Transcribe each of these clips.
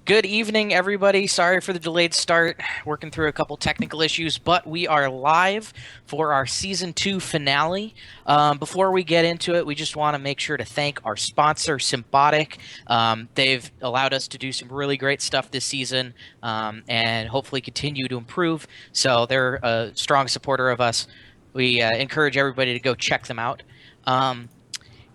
Good evening, everybody. Sorry for the delayed start. Working through a couple technical issues, but we are live for our Season 2 finale. Before we get into it, we just want to make sure to thank our sponsor, Symbiotic. They've allowed us to do some really great stuff this season and hopefully continue to improve. So they're a strong supporter of us. We encourage everybody to go check them out.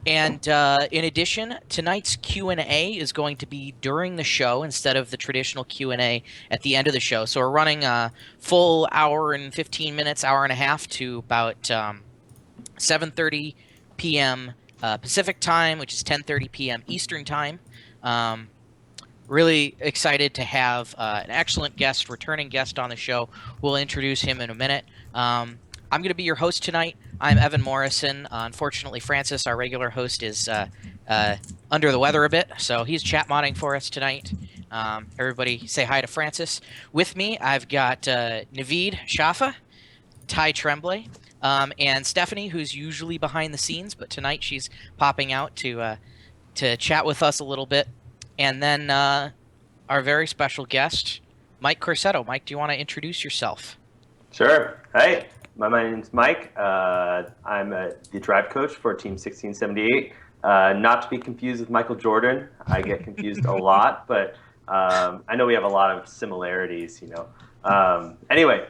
And in addition, tonight's Q&A is going to be during the show instead of the traditional Q&A at the end of the show. So we're running a full hour and 15 minutes, hour and a half to about 7:30 p.m. Pacific time, which is 10:30 p.m. Eastern time. Really excited to have an excellent guest, returning guest on the show. We'll introduce him in a minute. I'm going to be your host tonight. I'm Evan Morrison. Unfortunately, Francis, our regular host, is under the weather a bit, so he's chat modding for us tonight. Everybody say hi to Francis. With me, I've got Naveed Shafa, Ty Tremblay, and Stephanie, who's usually behind the scenes, but tonight she's popping out to chat with us a little bit. And then our very special guest, Mike Corsetto. Mike, do you want to introduce yourself? Sure. Hey. My name's Mike. I'm the drive coach for Team 1678. Not to be confused with Michael Jordan. I get confused a lot, but I know we have a lot of similarities, you know. Anyway,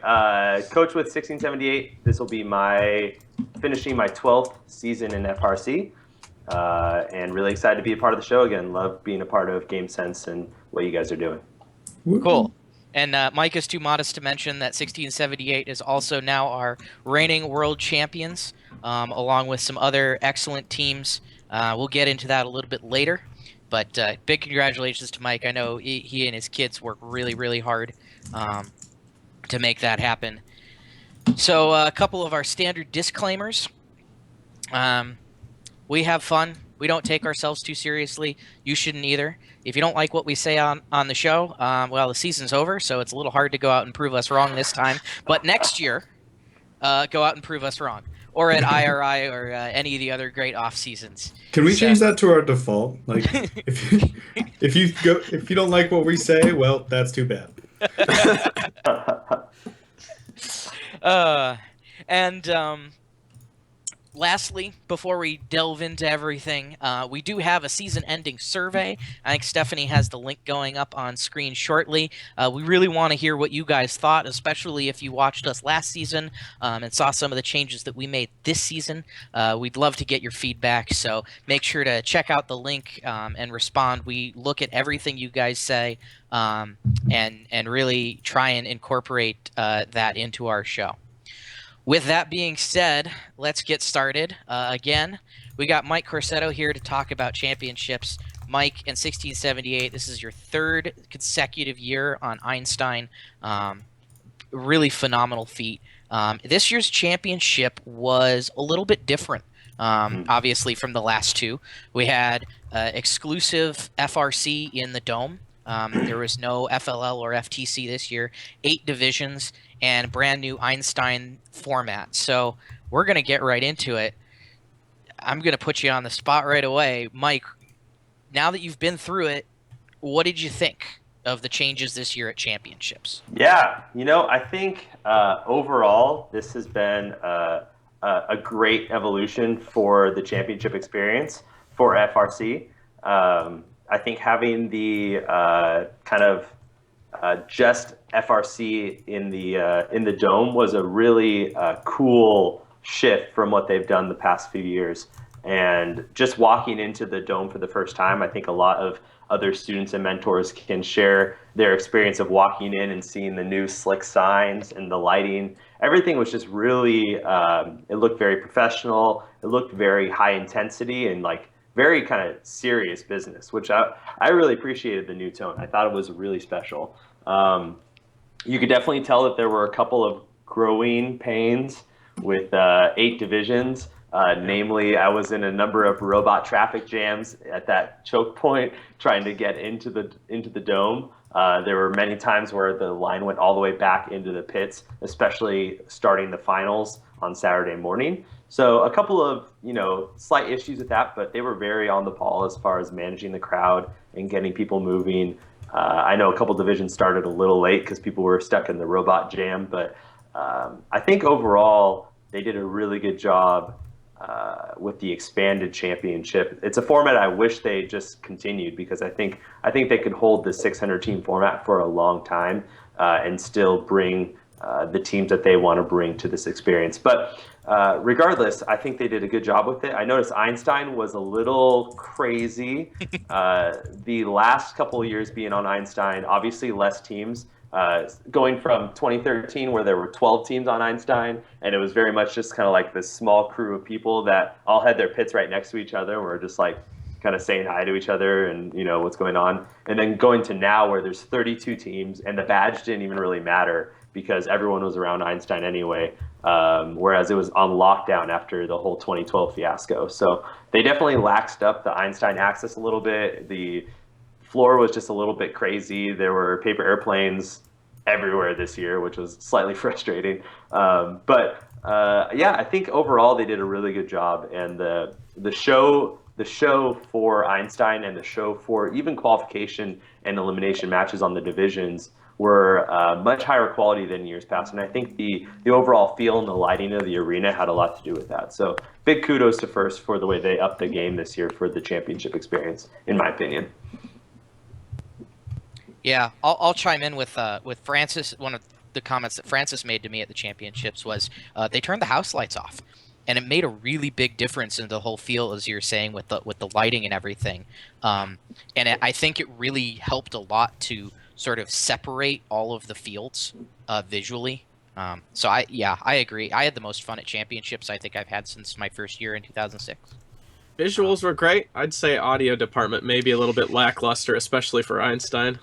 coach with 1678. This will be finishing my 12th season in FRC, and really excited to be a part of the show again. Love being a part of GameSense and what you guys are doing. Cool. And Mike is too modest to mention that 1678 is also now our reigning world champions, along with some other excellent teams. We'll get into that a little bit later. But big congratulations to Mike. I know he and his kids work really, really hard to make that happen. So a couple of our standard disclaimers. We have fun. We don't take ourselves too seriously. You shouldn't either. If you don't like what we say on the show, well, the season's over, so it's a little hard to go out and prove us wrong this time. But next year, go out and prove us wrong. Or at IRI or any of the other great off seasons. Can we change that to our default? Like, if you don't like what we say, well, that's too bad. Lastly, before we delve into everything, we do have a season-ending survey. I think Stephanie has the link going up on screen shortly. We really want to hear what you guys thought, especially if you watched us last season and saw some of the changes that we made this season. We'd love to get your feedback, so make sure to check out the link and respond. We look at everything you guys say and really try and incorporate that into our show. With that being said, let's get started. Again, we got Mike Corsetto here to talk about championships. Mike, in 1678, this is your third consecutive year on Einstein. Really phenomenal feat. This year's championship was a little bit different, obviously, from the last two. We had exclusive FRC in the Dome. There was no FLL or FTC this year, 8 divisions, and brand new Einstein format. So we're going to get right into it. I'm going to put you on the spot right away. Mike, now that you've been through it, What did you think of the changes this year at championships? Yeah, I think overall this has been a great evolution for the championship experience for FRC. I think having the kind of just FRC in the dome was a really cool shift from what they've done the past few years. And just walking into the dome for the first time, I think a lot of other students and mentors can share their experience of walking in and seeing the new slick signs and the lighting. Everything was just really, it looked very professional. It looked very high intensity and like very kind of serious business, which I really appreciated the new tone. I thought it was really special. You could definitely tell that there were a couple of growing pains with 8 divisions. Namely, I was in a number of robot traffic jams at that choke point trying to get into the dome. There were many times where the line went all the way back into the pits, especially starting the finals on Saturday morning. So a couple of slight issues with that, but they were very on the ball as far as managing the crowd and getting people moving. I know a couple divisions started a little late because people were stuck in the robot jam, but I think overall they did a really good job with the expanded championship. It's a format I wish they just continued because I think they could hold the 600 team format for a long time and still bring the teams that they want to bring to this experience. But regardless, I think they did a good job with it. I noticed Einstein was a little crazy. The last couple of years being on Einstein, obviously less teams. Going from 2013 where there were 12 teams on Einstein and it was very much just kind of like this small crew of people that all had their pits right next to each other and were just like kind of saying hi to each other and what's going on, and then going to now where there's 32 teams and the badge didn't even really matter because everyone was around Einstein anyway, whereas it was on lockdown after the whole 2012 fiasco. So they definitely laxed up the Einstein access a little bit. The floor was just a little bit crazy. There were paper airplanes everywhere this year, which was slightly frustrating. But I think overall they did a really good job. And the show for Einstein and the show for even qualification and elimination matches on the divisions were much higher quality than years past. And I think the overall feel and the lighting of the arena had a lot to do with that. So big kudos to First for the way they upped the game this year for the championship experience, in my opinion. Yeah, I'll chime in with Francis. One of the comments that Francis made to me at the championships was they turned the house lights off, and it made a really big difference in the whole feel, as you're saying, with the lighting and everything. I think it really helped a lot to sort of separate all of the fields visually. So I agree. I had the most fun at championships I think I've had since my first year in 2006. Visuals were great. I'd say audio department maybe a little bit lackluster, especially for Einstein.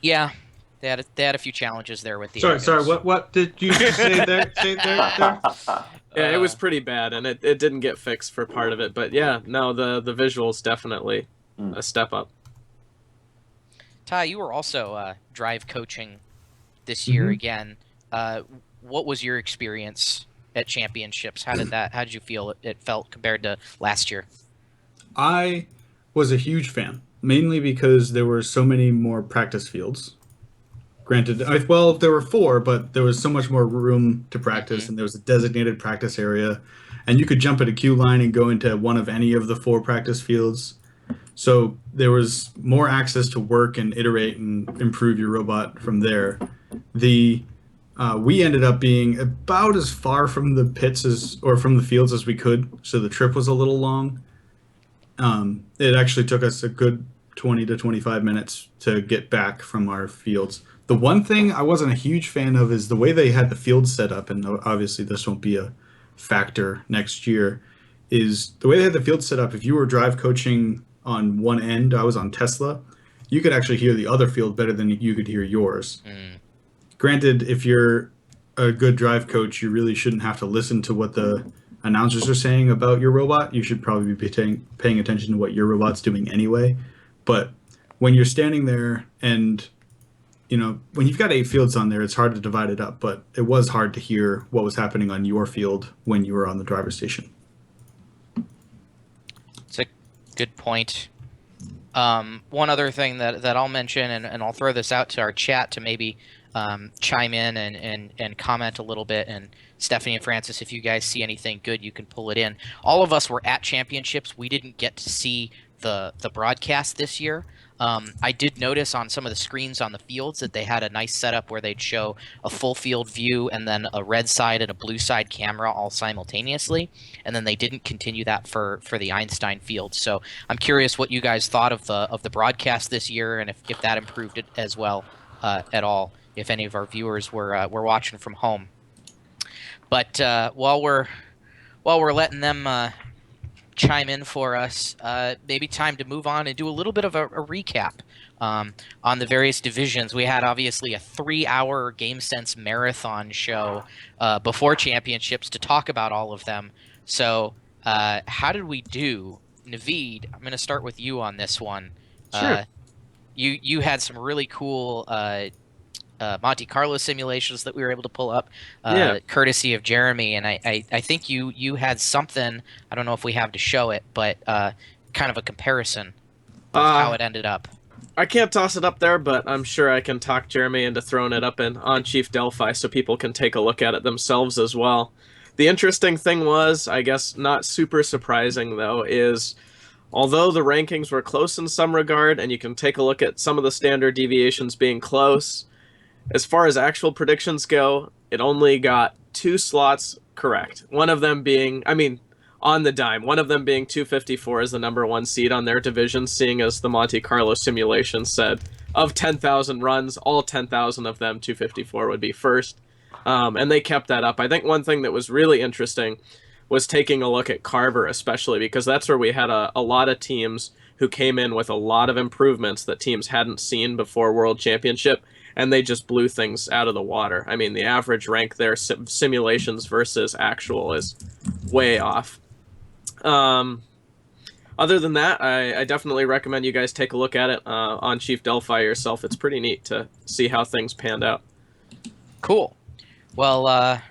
Yeah, they had a few challenges there with the. Sorry. What did you say there? There? Yeah, it was pretty bad, and it didn't get fixed for part of it. But yeah, no, the visuals definitely a step up. Ty, you were also drive coaching this year again. What was your experience at championships? How did you feel it felt compared to last year? I was a huge fan, mainly because there were so many more practice fields. Granted, there were 4, but there was so much more room to practice, and there was a designated practice area, and you could jump at a queue line and go into one of any of the 4 practice fields. So there was more access to work and iterate and improve your robot from there. We ended up being about as far from the pits from the fields as we could, so the trip was a little long. It actually took us a good 20 to 25 minutes to get back from our fields. The one thing I wasn't a huge fan of is the way they had the field set up, and obviously this won't be a factor next year, is the way they had the field set up. If you were drive coaching on one end, I was on Tesla, you could actually hear the other field better than you could hear yours. Granted, if you're a good drive coach, you really shouldn't have to listen to what the announcers are saying about your robot. You should probably be paying attention to what your robot's doing anyway. But when you're standing there and, when you've got 8 fields on there, it's hard to divide it up. But it was hard to hear what was happening on your field when you were on the driver's station. It's a good point. One other thing that I'll mention, and I'll throw this out to our chat to maybe chime in and comment a little bit. And Stephanie and Francis, if you guys see anything good, you can pull it in. All of us were at championships. We didn't get to see the broadcast this year. I did notice on some of the screens on the fields that they had a nice setup where they'd show a full field view and then a red side and a blue side camera all simultaneously. And then they didn't continue that for the Einstein field. So I'm curious what you guys thought of the broadcast this year, and if that improved it as well at all. If any of our viewers were watching from home. But while we're letting them chime in for us, maybe time to move on and do a little bit of a recap on the various divisions. We had obviously a 3-hour GameSense marathon show before championships to talk about all of them. So how did we do? Naveed, I'm going to start with you on this one. Sure. You had some really cool Monte Carlo simulations that we were able to pull up, courtesy of Jeremy, and I think you had something. I don't know if we have to show it, but kind of a comparison of how it ended up. I can't toss it up there, but I'm sure I can talk Jeremy into throwing it up on Chief Delphi so people can take a look at it themselves as well. The interesting thing was, I guess not super surprising though, is although the rankings were close in some regard, and you can take a look at some of the standard deviations being close, as far as actual predictions go, it only got 2 slots correct. One of them being, on the dime, one of them being 254 as the number 1 seed on their division, seeing as the Monte Carlo simulation said, of 10,000 runs, all 10,000 of them, 254 would be first. And they kept that up. I think one thing that was really interesting was taking a look at Carver, especially, because that's where we had a lot of teams who came in with a lot of improvements that teams hadn't seen before World Championship, and they just blew things out of the water. I mean, the average rank there, simulations versus actual, is way off. Other than that, I definitely recommend you guys take a look at it on Chief Delphi yourself. It's pretty neat to see how things panned out. Cool. Well,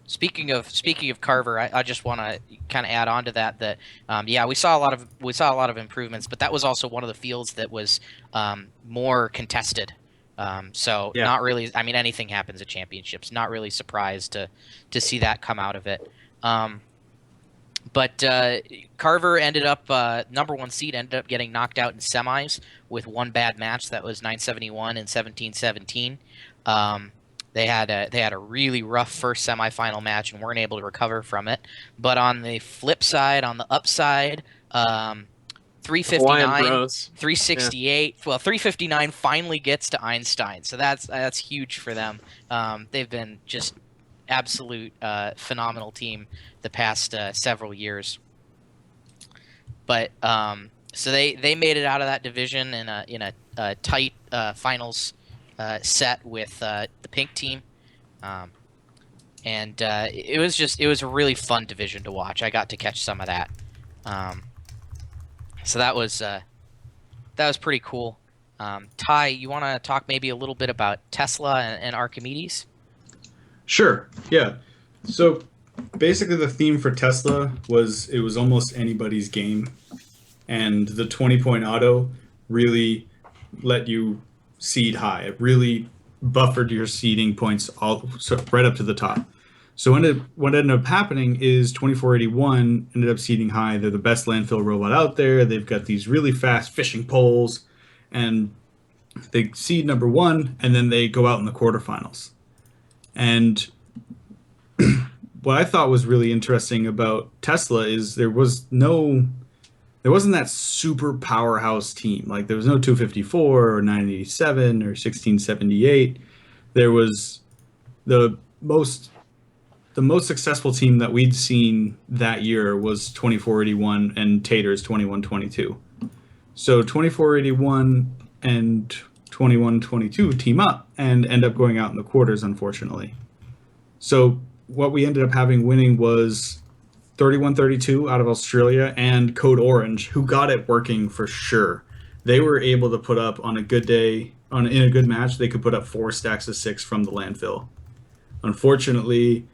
speaking of Carver, I just want to kind of add on to that we saw a lot of improvements, but that was also one of the fields that was more contested. Not really. I mean, anything happens at championships. Not really surprised to see that come out of it. But Carver ended up number 1 seed, ended up getting knocked out in semis with one bad match. That was 971 and 1717. They had a really rough first semifinal match and weren't able to recover from it. But on the flip side, on the upside, 359, 368. Yeah. Well, 359 finally gets to Einstein, so that's huge for them. They've been just absolute phenomenal team the past several years. But so they made it out of that division in a tight finals set with the pink team, and it was a really fun division to watch. I got to catch some of that. So that was pretty cool. Ty, you want to talk maybe a little bit about Tesla and Archimedes? Sure. Yeah. So basically the theme for Tesla was it was almost anybody's game. And the 20-point auto really let you seed high. It really buffered your seeding points right up to the top. So what ended up happening is 2481 ended up seeding high. They're the best landfill robot out there. They've got these really fast fishing poles, and they seed number 1, and then they go out in the quarterfinals. And what I thought was really interesting about Tesla is there wasn't that super powerhouse team. Like there was no 254 or 987 or 1678. There was the most successful team that we'd seen that year was 2481 and Tater's 2122. So 2481 and 2122 team up and end up going out in the quarters, unfortunately. So what we ended up having winning was 3132 out of Australia and Code Orange, who got it working for sure. They were able to put up on a good day, in a good match, they could put up 4 stacks of 6 from the landfill. Unfortunately,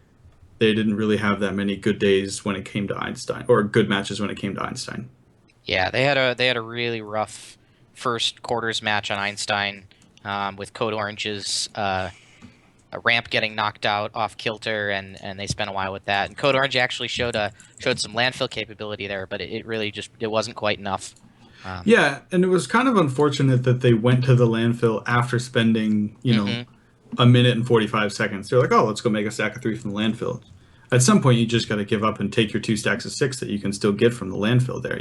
they didn't really have that many good days when it came to Einstein, or good matches when it came to Einstein. Yeah, they had a really rough first quarters match on Einstein, with Code Orange's a ramp getting knocked out off kilter, and they spent a while with that. And Code Orange actually showed some landfill capability there, but it really just it wasn't quite enough. Yeah, and it was kind of unfortunate that they went to the landfill after spending, Mhm. a minute and 45 seconds. They're like, oh, let's go make a stack of 3 from the landfill. At some point, you just got to give up and take your 2 stacks of 6 that you can still get from the landfill there.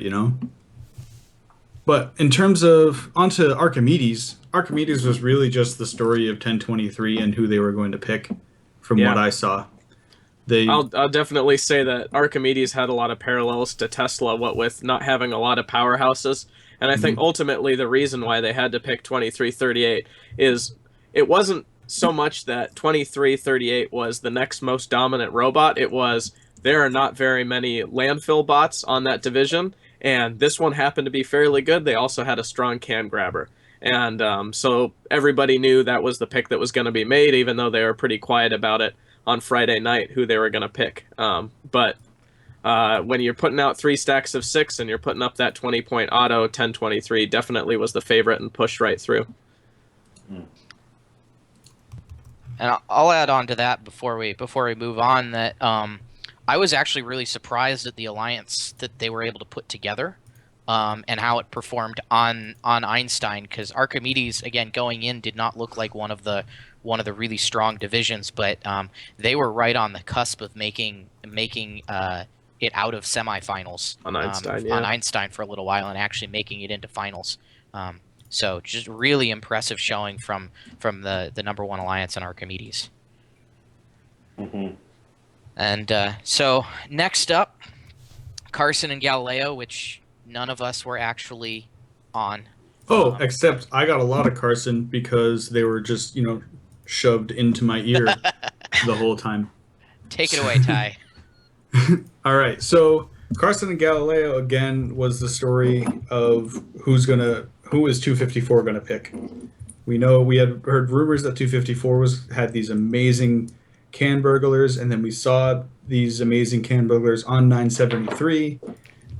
But in terms of onto Archimedes, Archimedes was really just the story of 1023 and who they were going to pick, from what Yeah. I saw. They, I'll definitely say that Archimedes had a lot of parallels to Tesla, what with not having a lot of powerhouses. And I think Mhm. ultimately the reason why they had to pick 2338 is it wasn't so much that 2338 was the next most dominant robot, it was there are not very many landfill bots on that division, and this one happened to be fairly good. They also had a strong can grabber. And so everybody knew that was the pick that was going to be made, even though they were pretty quiet about it on Friday night who they were going to pick. But when you're putting out 3 stacks of 6 and you're putting up that 20-point auto, 1023 definitely was the favorite and pushed right through. And I'll add on to that before we move on that I was actually really surprised at the alliance that they were able to put together, and how it performed on Einstein, because Archimedes, again, going in did not look like one of the really strong divisions, but they were right on the cusp of making it out of semifinals On Einstein, on yeah. Einstein for a little while, and actually making it into finals. So just really impressive showing from the number one alliance in Archimedes. Mm-hmm. And so next up, Carson and Galileo, which none of us were actually on. oh, except I got a lot of Carson because they were just, shoved into my ear the whole time. Take it away, Ty. All right, so Carson and Galileo again was the story of who is 254 gonna pick. We know we had heard rumors that 254 had these amazing can burglars, and then we saw these amazing can burglars on 973,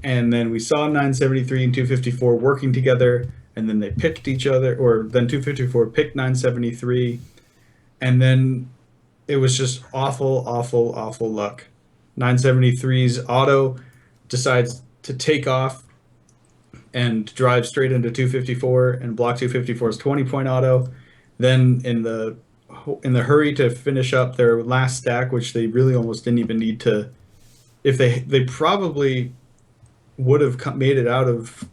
and then we saw 973 and 254 working together, and then they picked each other, or then 254 picked 973, and then it was just awful, awful, awful luck. 973's auto decides to take off and drive straight into 254 and block 254's 20-point auto. Then in the hurry to finish up their last stack, which they really almost didn't even need to, if they probably would have made it out of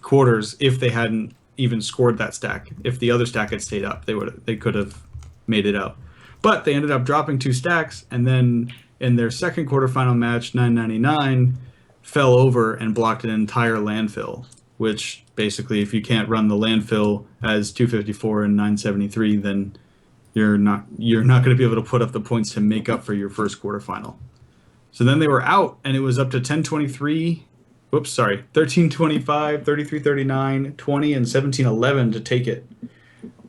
quarters if they hadn't even scored that stack. If the other stack had stayed up, they could have made it out. But they ended up dropping 2 stacks, and then in their second quarterfinal match, 999 fell over and blocked an entire landfill. Which basically, if you can't run the landfill as 254 and 973, then you're not going to be able to put up the points to make up for your first quarterfinal. So then they were out, and it was up to 1023. 1325, 3339, 20, and 1711 to take it.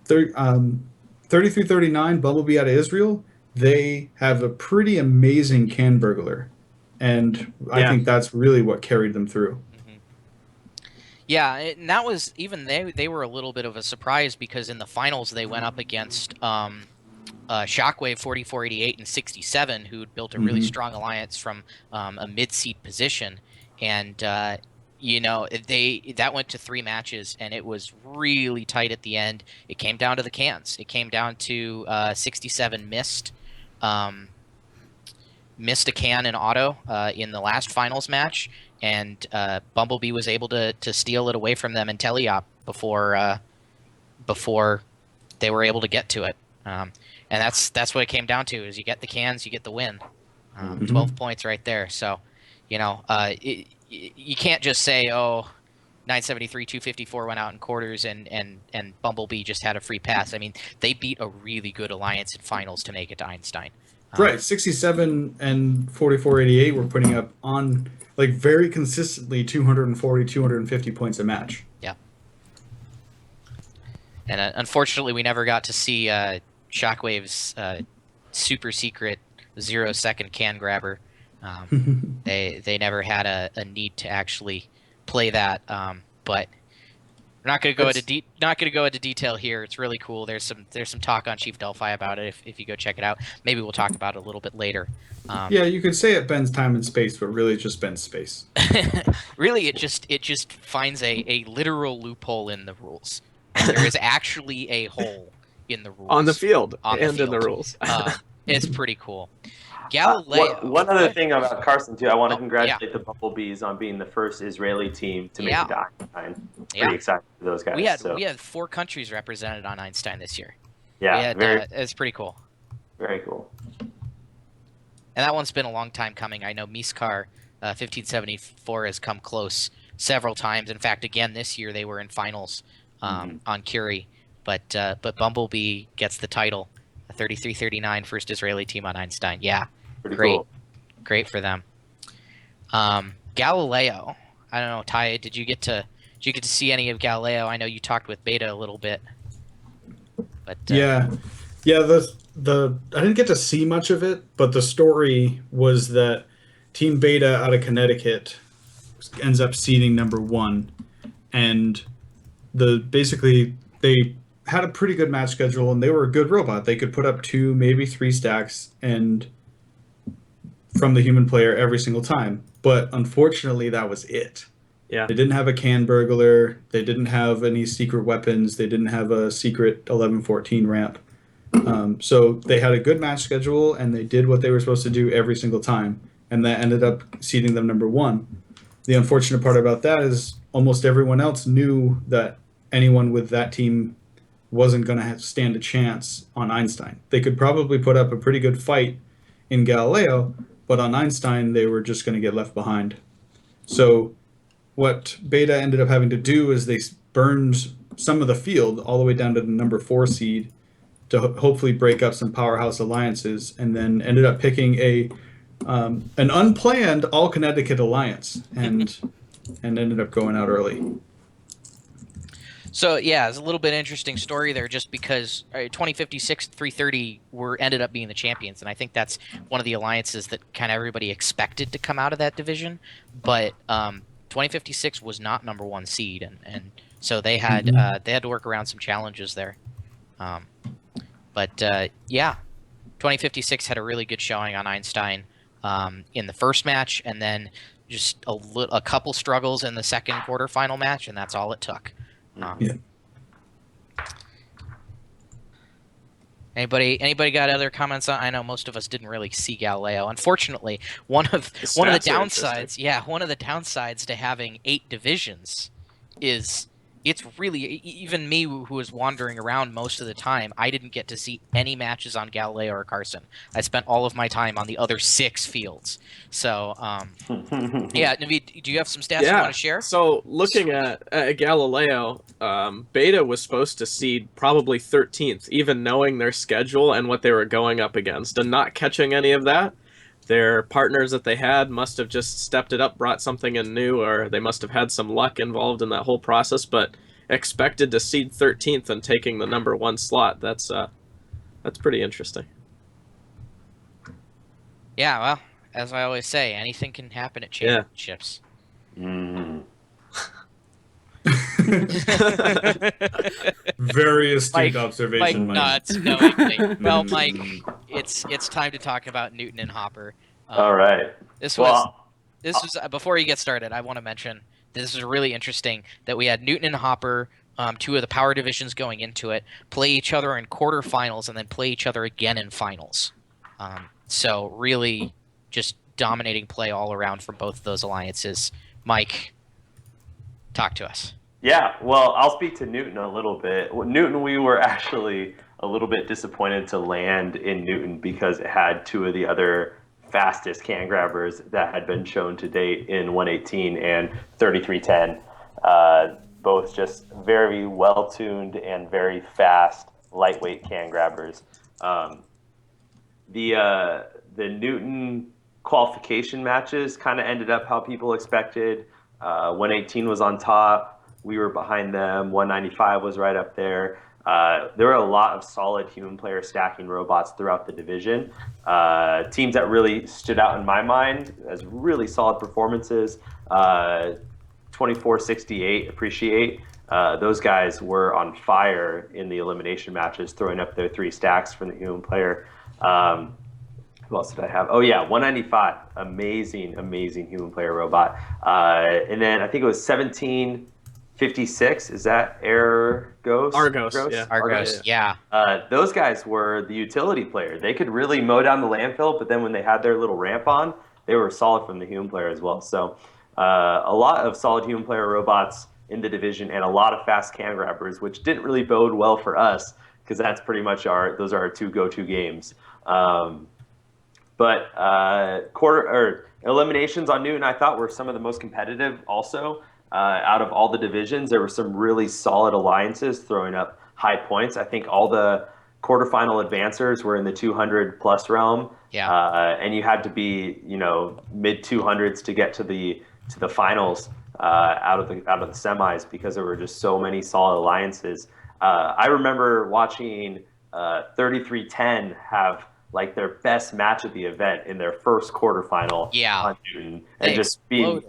3339, Bumblebee out of Israel, they have a pretty amazing can burglar. And I think that's really what carried them through. Yeah, and that was even they were a little bit of a surprise, because in the finals they went up against Shockwave 4488 and 67, who'd built a really strong alliance from a mid-seat position, and that went to 3 matches, and it was really tight at the end. It came down to the cans. It came down to 67 missed a can in auto in the last finals match, and Bumblebee was able to steal it away from them in teleop before they were able to get to it. And that's what it came down to: is you get the cans, you get the win. 12 points right there. So, you can't just say, 973, 254 went out in quarters and Bumblebee just had a free pass. I mean, they beat a really good alliance in finals to make it to Einstein. Right, 67 and 4488 were putting up on very consistently 240, 250 points a match. Yeah. And unfortunately, we never got to see Shockwave's super secret 0-second can grabber. They never had a need to actually play that. But we're not going to go into detail here. It's really cool. There's some talk on Chief Delphi about it. If you go check it out, maybe we'll talk about it a little bit later. Yeah, you could say it bends time and space, but really it just bends space. Really, it just finds a literal loophole in the rules. And there is actually a hole in the rules On the field in the rules. It's pretty cool. Galileo. One other thing about Carson too, I want to congratulate the Bumblebees on being the first Israeli team to make it to Einstein. Pretty excited for those guys. We had 4 countries represented on Einstein this year. Yeah, it's pretty cool. Very cool. And that one's been a long time coming. I know Miskar 1574 has come close several times. In fact, again this year they were in finals on Curie, but Bumblebee gets the title. 33-39, first Israeli team on Einstein. Yeah. Pretty cool. Great for them. Galileo. I don't know, Ty, did you get to see any of Galileo? I know you talked with Beta a little bit. But yeah. The I didn't get to see much of it, but the story was that Team Beta out of Connecticut ends up seeding number 1, and basically they had a pretty good match schedule, and they were a good robot. They could put up 2, maybe 3 stacks and from the human player every single time. But unfortunately, that was it. Yeah. They didn't have a can burglar. They didn't have any secret weapons. They didn't have a secret 1114 ramp. So they had a good match schedule, and they did what they were supposed to do every single time, and that ended up seeding them number 1. The unfortunate part about that is almost everyone else knew that anyone with that team wasn't going to stand a chance on Einstein. They could probably put up a pretty good fight in Galileo, but on Einstein, they were just going to get left behind. So what Beta ended up having to do is they burned some of the field all the way down to the number 4 seed to hopefully break up some powerhouse alliances, and then ended up picking an unplanned all-Connecticut alliance and ended up going out early. So yeah, it's a little bit interesting story there, just because 2056 330 ended up being the champions, and I think that's one of the alliances that kind of everybody expected to come out of that division. But 2056 was not number 1 seed, and so they had to work around some challenges there. But 2056 had a really good showing on Einstein in the first match, and then just a couple struggles in the second quarterfinal match, and that's all it took. Anybody got other comments on? I know most of us didn't really see Galileo. Unfortunately, one of the downsides to having 8 divisions is it's really, even me who was wandering around most of the time, I didn't get to see any matches on Galileo or Carson. I spent all of my time on the other 6 fields. So, Naveed, do you have some stats you want to share? So looking at Galileo, Beta was supposed to seed probably 13th, even knowing their schedule and what they were going up against, and not catching any of that. Their partners that they had must have just stepped it up, brought something in new, or they must have had some luck involved in that whole process, but expected to seed 13th and taking the number 1 slot. That's pretty interesting. Yeah, well, as I always say, anything can happen at championships. Very astute observation, Mike. Nuts knowingly. Well, Mike, it's time to talk about Newton and Hopper. All right. This was before you get started. I want to mention this is really interesting that we had Newton and Hopper, 2 of the power divisions going into it, play each other in quarterfinals and then play each other again in finals. So really, just dominating play all around from both of those alliances. Mike, talk to us. Yeah, well, I'll speak to Newton a little bit. Newton, we were actually a little bit disappointed to land in Newton because it had 2 of the other fastest can grabbers that had been shown to date in 118 and 3310. Both just very well-tuned and very fast, lightweight can grabbers. The Newton qualification matches kind of ended up how people expected. 118 was on top. We were behind them. 195 was right up there. There were a lot of solid human player stacking robots throughout the division. Teams that really stood out in my mind as really solid performances. 2468 Appreciate. Those guys were on fire in the elimination matches, throwing up their 3 stacks from the human player. Who else did I have? Oh yeah, 195. Amazing human player robot. And then I think it was 1756. Is that Argos? Argos, yeah. Argos, yeah. Those guys were the utility player. They could really mow down the landfill, but then when they had their little ramp on, they were solid from the human player as well. So a lot of solid human player robots in the division and a lot of fast can grabbers, which didn't really bode well for us because that's pretty much those are our 2 go-to games. But eliminations on Newton, I thought were some of the most competitive. Also, out of all the divisions, there were some really solid alliances throwing up high points. I think all the quarterfinal advancers were in the 200 plus realm. Yeah. And you had to be, mid 200s to get to the finals out of the semis because there were just so many solid alliances. I remember watching 3310 have like their best match of the event in their first quarterfinal on Newton, and just being,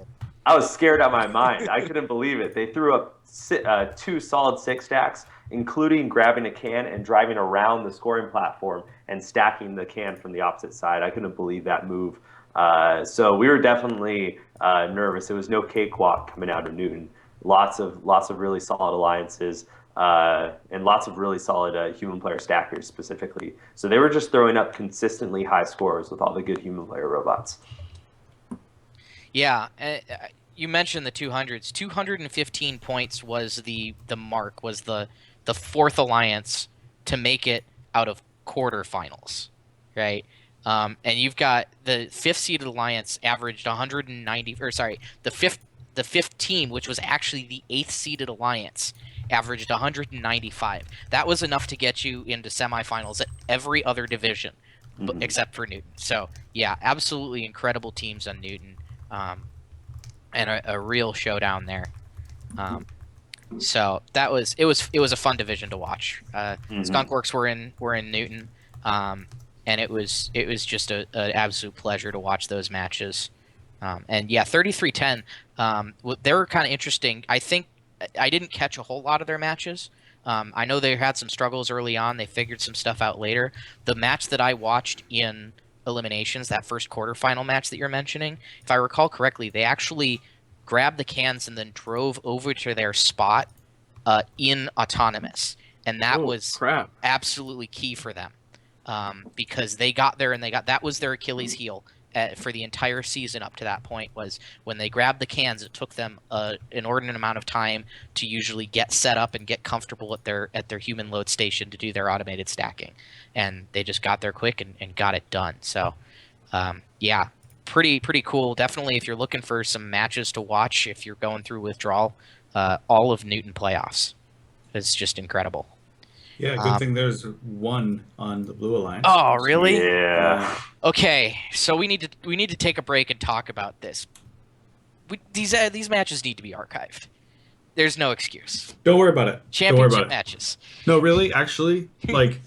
I was scared out of my mind. I couldn't believe it. They threw up 2 solid 6 stacks, including grabbing a can and driving around the scoring platform and stacking the can from the opposite side. I couldn't believe that move. So we were definitely nervous. It was no cakewalk coming out of Newton. Lots of really solid alliances. And lots of really solid human player stackers specifically. So they were just throwing up consistently high scores with all the good human player robots. Yeah, you mentioned the 200s. 215 points was the mark, was the 4th alliance to make it out of quarterfinals, right? And you've got the 5th seeded alliance averaged 190, or sorry, the 5th team, which was actually the 8th seeded alliance, averaged 195. That was enough to get you into semifinals at every other division, except for Newton. So yeah, absolutely incredible teams on Newton, and a real showdown there. So it was a fun division to watch. Skunkworks were in Newton, and it was just an absolute pleasure to watch those matches. And yeah, 3310, they were kind of interesting. I think I didn't catch a whole lot of their matches. I know they had some struggles early on. They figured some stuff out later. The match that I watched in eliminations, that first quarterfinal match that you're mentioning, if I recall correctly, they actually grabbed the cans and then drove over to their spot in autonomous. And that was absolutely key for them, because they got there and that was their Achilles heel. For the entire season up to that point, was when they grabbed the cans, it took them an inordinate amount of time to usually get set up and get comfortable at their human load station to do their automated stacking, and they just got there quick and got it done. So yeah, pretty cool. Definitely, if you're looking for some matches to watch, if you're going through withdrawal, all of Newton playoffs is just incredible. Yeah, good thing there's one on the Blue Alliance. Oh, really? Yeah. Okay, so we need to take a break and talk about this. These matches need to be archived. There's no excuse. Don't worry about it. Championship matches. No, really, actually, like,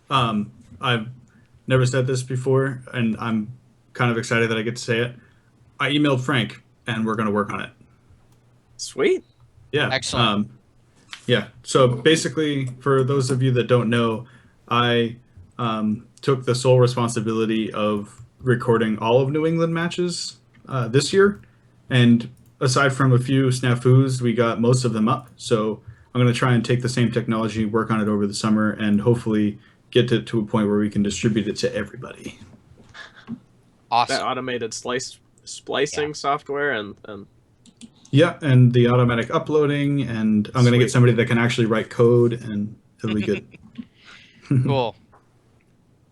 I've never said this before, and I'm kind of excited that I get to say it. I emailed Frank, and we're going to work on it. Sweet. Yeah. Excellent. Yeah. So basically, for those of you that don't know, I took the sole responsibility of recording all of New England matches this year. And aside from a few snafus, we got most of them up. So I'm going to try and take the same technology, work on it over the summer, and hopefully get it to a point where we can distribute it to everybody. Awesome. That automated splicing software and yeah, and the automatic uploading, and I'm going to get somebody that can actually write code, and it'll be good. Cool.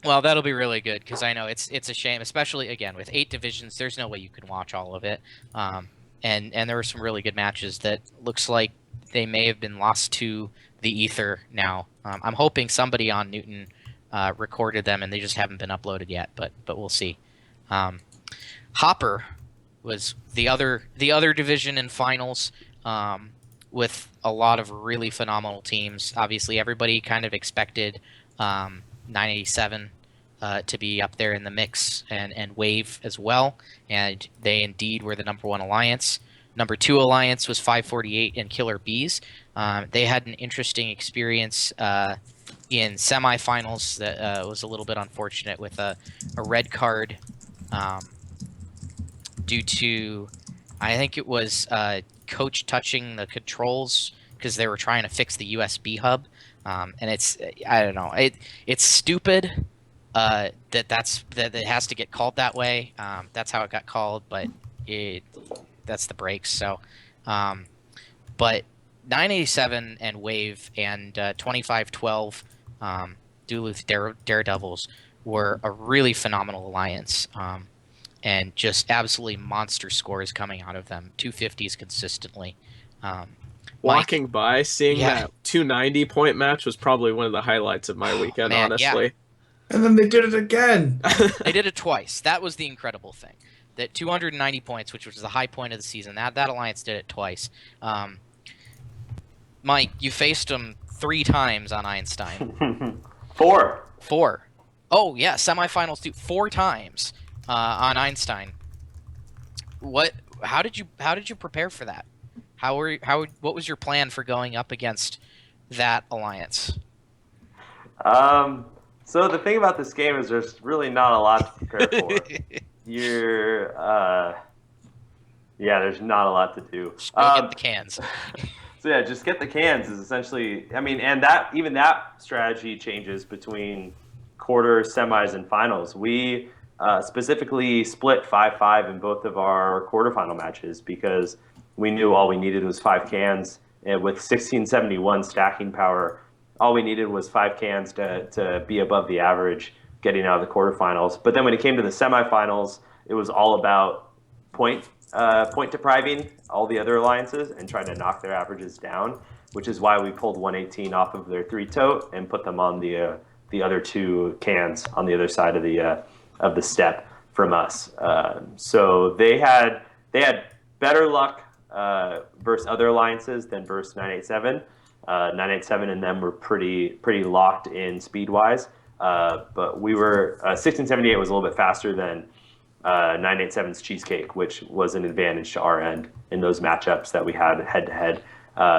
Well, that'll be really good, because I know it's a shame, especially, again, with 8 divisions, there's no way you can watch all of it. And there were some really good matches that looks like they may have been lost to the ether now. I'm hoping somebody on Newton recorded them, and they just haven't been uploaded yet, but we'll see. Hopper was the other division in finals, with a lot of really phenomenal teams. Obviously, everybody kind of expected 987 to be up there in the mix, and Wave as well, and they indeed were the #1 alliance. Number 2 alliance was 548 and Killer Bees. They had an interesting experience in semifinals that was a little bit unfortunate with a red card due to, I think it was coach touching the controls because they were trying to fix the USB hub. And it's, I don't know, it's stupid that it has to get called that way. That's how it got called, but that's the breaks. So, but 987 and Wave and 2512 Duluth Daredevils were a really phenomenal alliance. And just absolutely monster scores coming out of them, 250s consistently. Walking by, seeing Yeah. that 290-point match was probably one of the highlights of my weekend, man, yeah. honestly. And then they did it again. They did it twice. That was the incredible thing. That 290 points, which was the high point of the season, that alliance did it twice. Mike, you faced them 3 times on Einstein. 4. 4. Oh yeah, semifinals too. 4 times on Einstein. What? How did you prepare for that? What was your plan for going up against that alliance? So the thing about this game is there's really not a lot to prepare for. There's not a lot to do. Just go get the cans. So yeah, just get the cans is essentially, I mean, and that strategy changes between quarters, semis, and finals. We specifically split 5-5 in both of our quarterfinal matches because we knew all we needed was 5 cans, and with 1671 stacking power, all we needed was 5 cans to be above the average getting out of the quarterfinals. But then when it came to the semifinals, it was all about point depriving all the other alliances and trying to knock their averages down, which is why we pulled 118 off of their 3-tote and put them on the other 2 cans on the other side of the step from us. So they had better luck versus other alliances than versus 987. 987 and them were pretty locked in speed wise, but we were 1678 was a little bit faster than 987's Cheesecake, which was an advantage to our end in those matchups that we had head to head.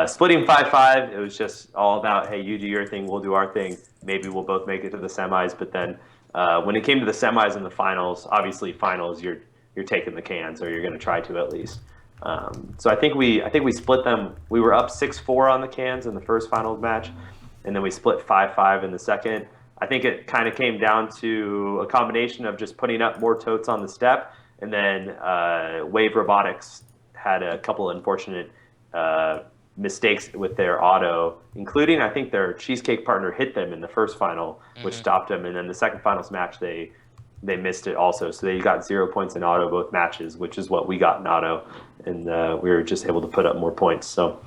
Splitting 5-5, it was just all about, hey, you do your thing, we'll do our thing. Maybe we'll both make it to the semis, but then when it came to the semis and the finals, obviously finals, you're taking the cans, or you're going to try to at least. So I think we split them. We were up 6-4 on the cans in the first finals match, and then we split 5-5 in the second. I think it kind of came down to a combination of just putting up more totes on the step, and then Wave Robotics had a couple of unfortunate mistakes with their auto, including I think their Cheesecake partner hit them in the first final, which stopped them, and then the second finals match they missed it also, so they got 0 points in auto both matches, which is what we got in auto, and we were just able to put up more points. So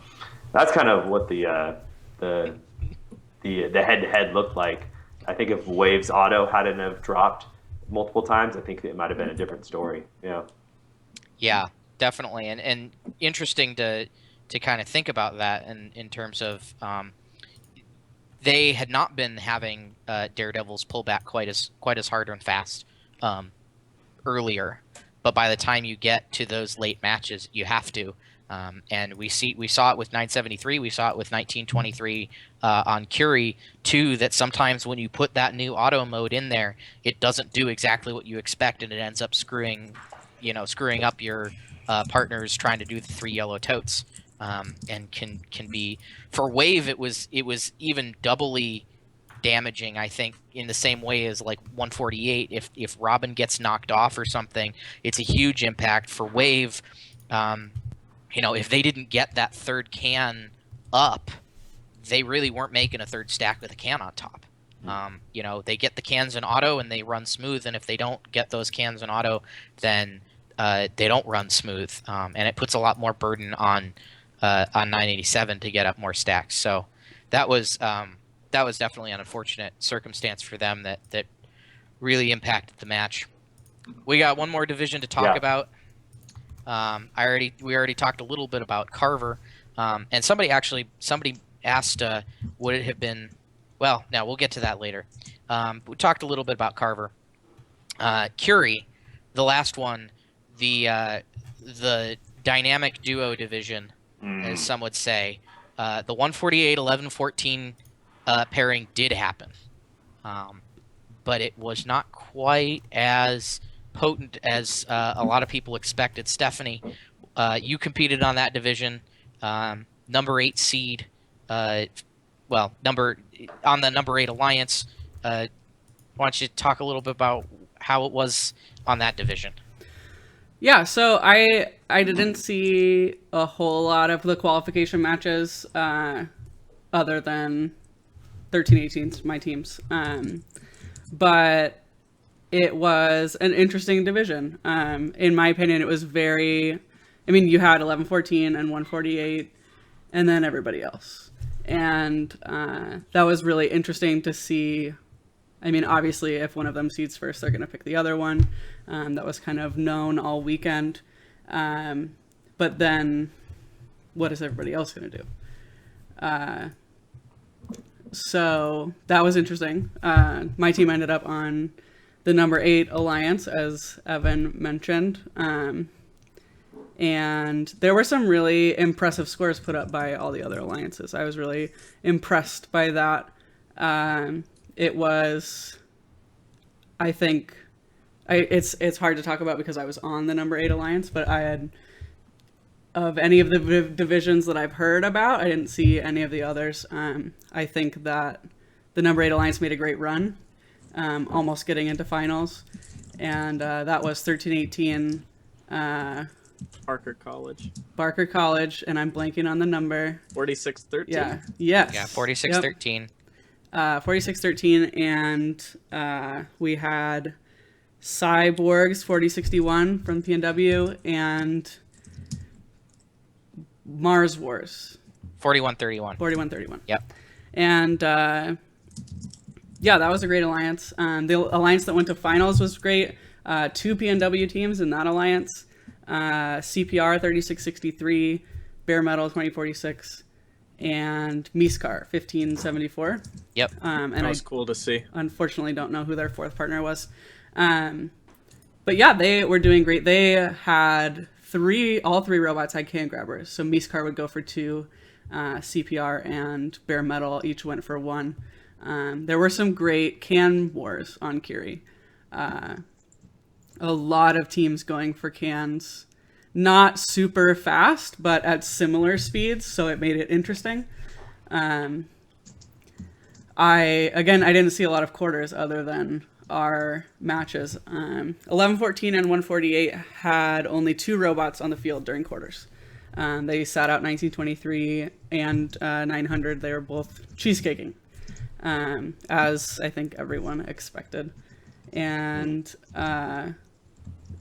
that's kind of what the head-to-head looked like. I think if Wave's auto hadn't have dropped multiple times, I think it might have been a different story. Yeah, definitely, and interesting to kind of think about that in terms of they had not been having Daredevils pull back quite as hard and fast earlier, but by the time you get to those late matches, you have to. And we saw it with 973, we saw it with 1923 on Curie too. That sometimes when you put that new auto mode in there, it doesn't do exactly what you expect, and it ends up screwing up your partners trying to do the 3 yellow totes. And can be, for Wave, it was even doubly damaging, I think, in the same way as like 148. If Robin gets knocked off or something, it's a huge impact for Wave. If they didn't get that third can up, they really weren't making a third stack with a can on top. They get the cans in auto and they run smooth, and if they don't get those cans in auto, then they don't run smooth, and it puts a lot more burden on 987 to get up more stacks. So that was definitely an unfortunate circumstance for them that really impacted the match. We got one more division to talk about. We already talked a little bit about Carver, and somebody asked, would it have been? Well, now we'll get to that later. We talked a little bit about Carver. Curie, the last one, the dynamic duo division, as some would say, the 148-11-14 pairing did happen. But it was not quite as potent as a lot of people expected. Stephanie, you competed on that division, number 8 seed, on the number 8 alliance. Why don't you talk a little bit about how it was on that division? Yeah, so I didn't see a whole lot of the qualification matches other than 13-18s, my teams. But it was an interesting division. In my opinion, it was very... I mean, you had 11-14 and 148, and then everybody else. And that was really interesting to see. I mean, obviously, if one of them seeds first, they're going to pick the other one. That was kind of known all weekend. But then, what is everybody else going to do? So that was interesting. My team ended up on the number 8 alliance, as Evan mentioned. And there were some really impressive scores put up by all the other alliances. I was really impressed by that. It was, I think, it's hard to talk about because I was on the number 8 alliance, but I had, of any of the divisions that I've heard about, I didn't see any of the others. I think that the number 8 alliance made a great run, almost getting into finals, and that was 13-18. Barker College. Barker College, and I'm blanking on the number. 46-13. Yeah. Yes. Yeah, 46-13. Yep. 46-13, and we had Cyborgs 4061 from PNW and Mars Wars 41-31. 41-31. Yep. And yeah, that was a great alliance. The alliance that went to finals was great. 2 PNW teams in that alliance. CPR 3663, Bare Metal 2046, and Miskar 1574. Yep. And That was cool to see. Unfortunately don't know who their 4th partner was. But yeah, they were doing great. They had all three robots had can grabbers. So Miskar would go for 2, CPR and Bare Metal each went for 1. There were some great can wars on Curie. A lot of teams going for cans, not super fast, but at similar speeds, so it made it interesting. I didn't see a lot of quarters other than our matches. 11-14 and 148 had only 2 robots on the field during quarters. They sat out 1923 and 900. They were both cheesecaking, as I think everyone expected. And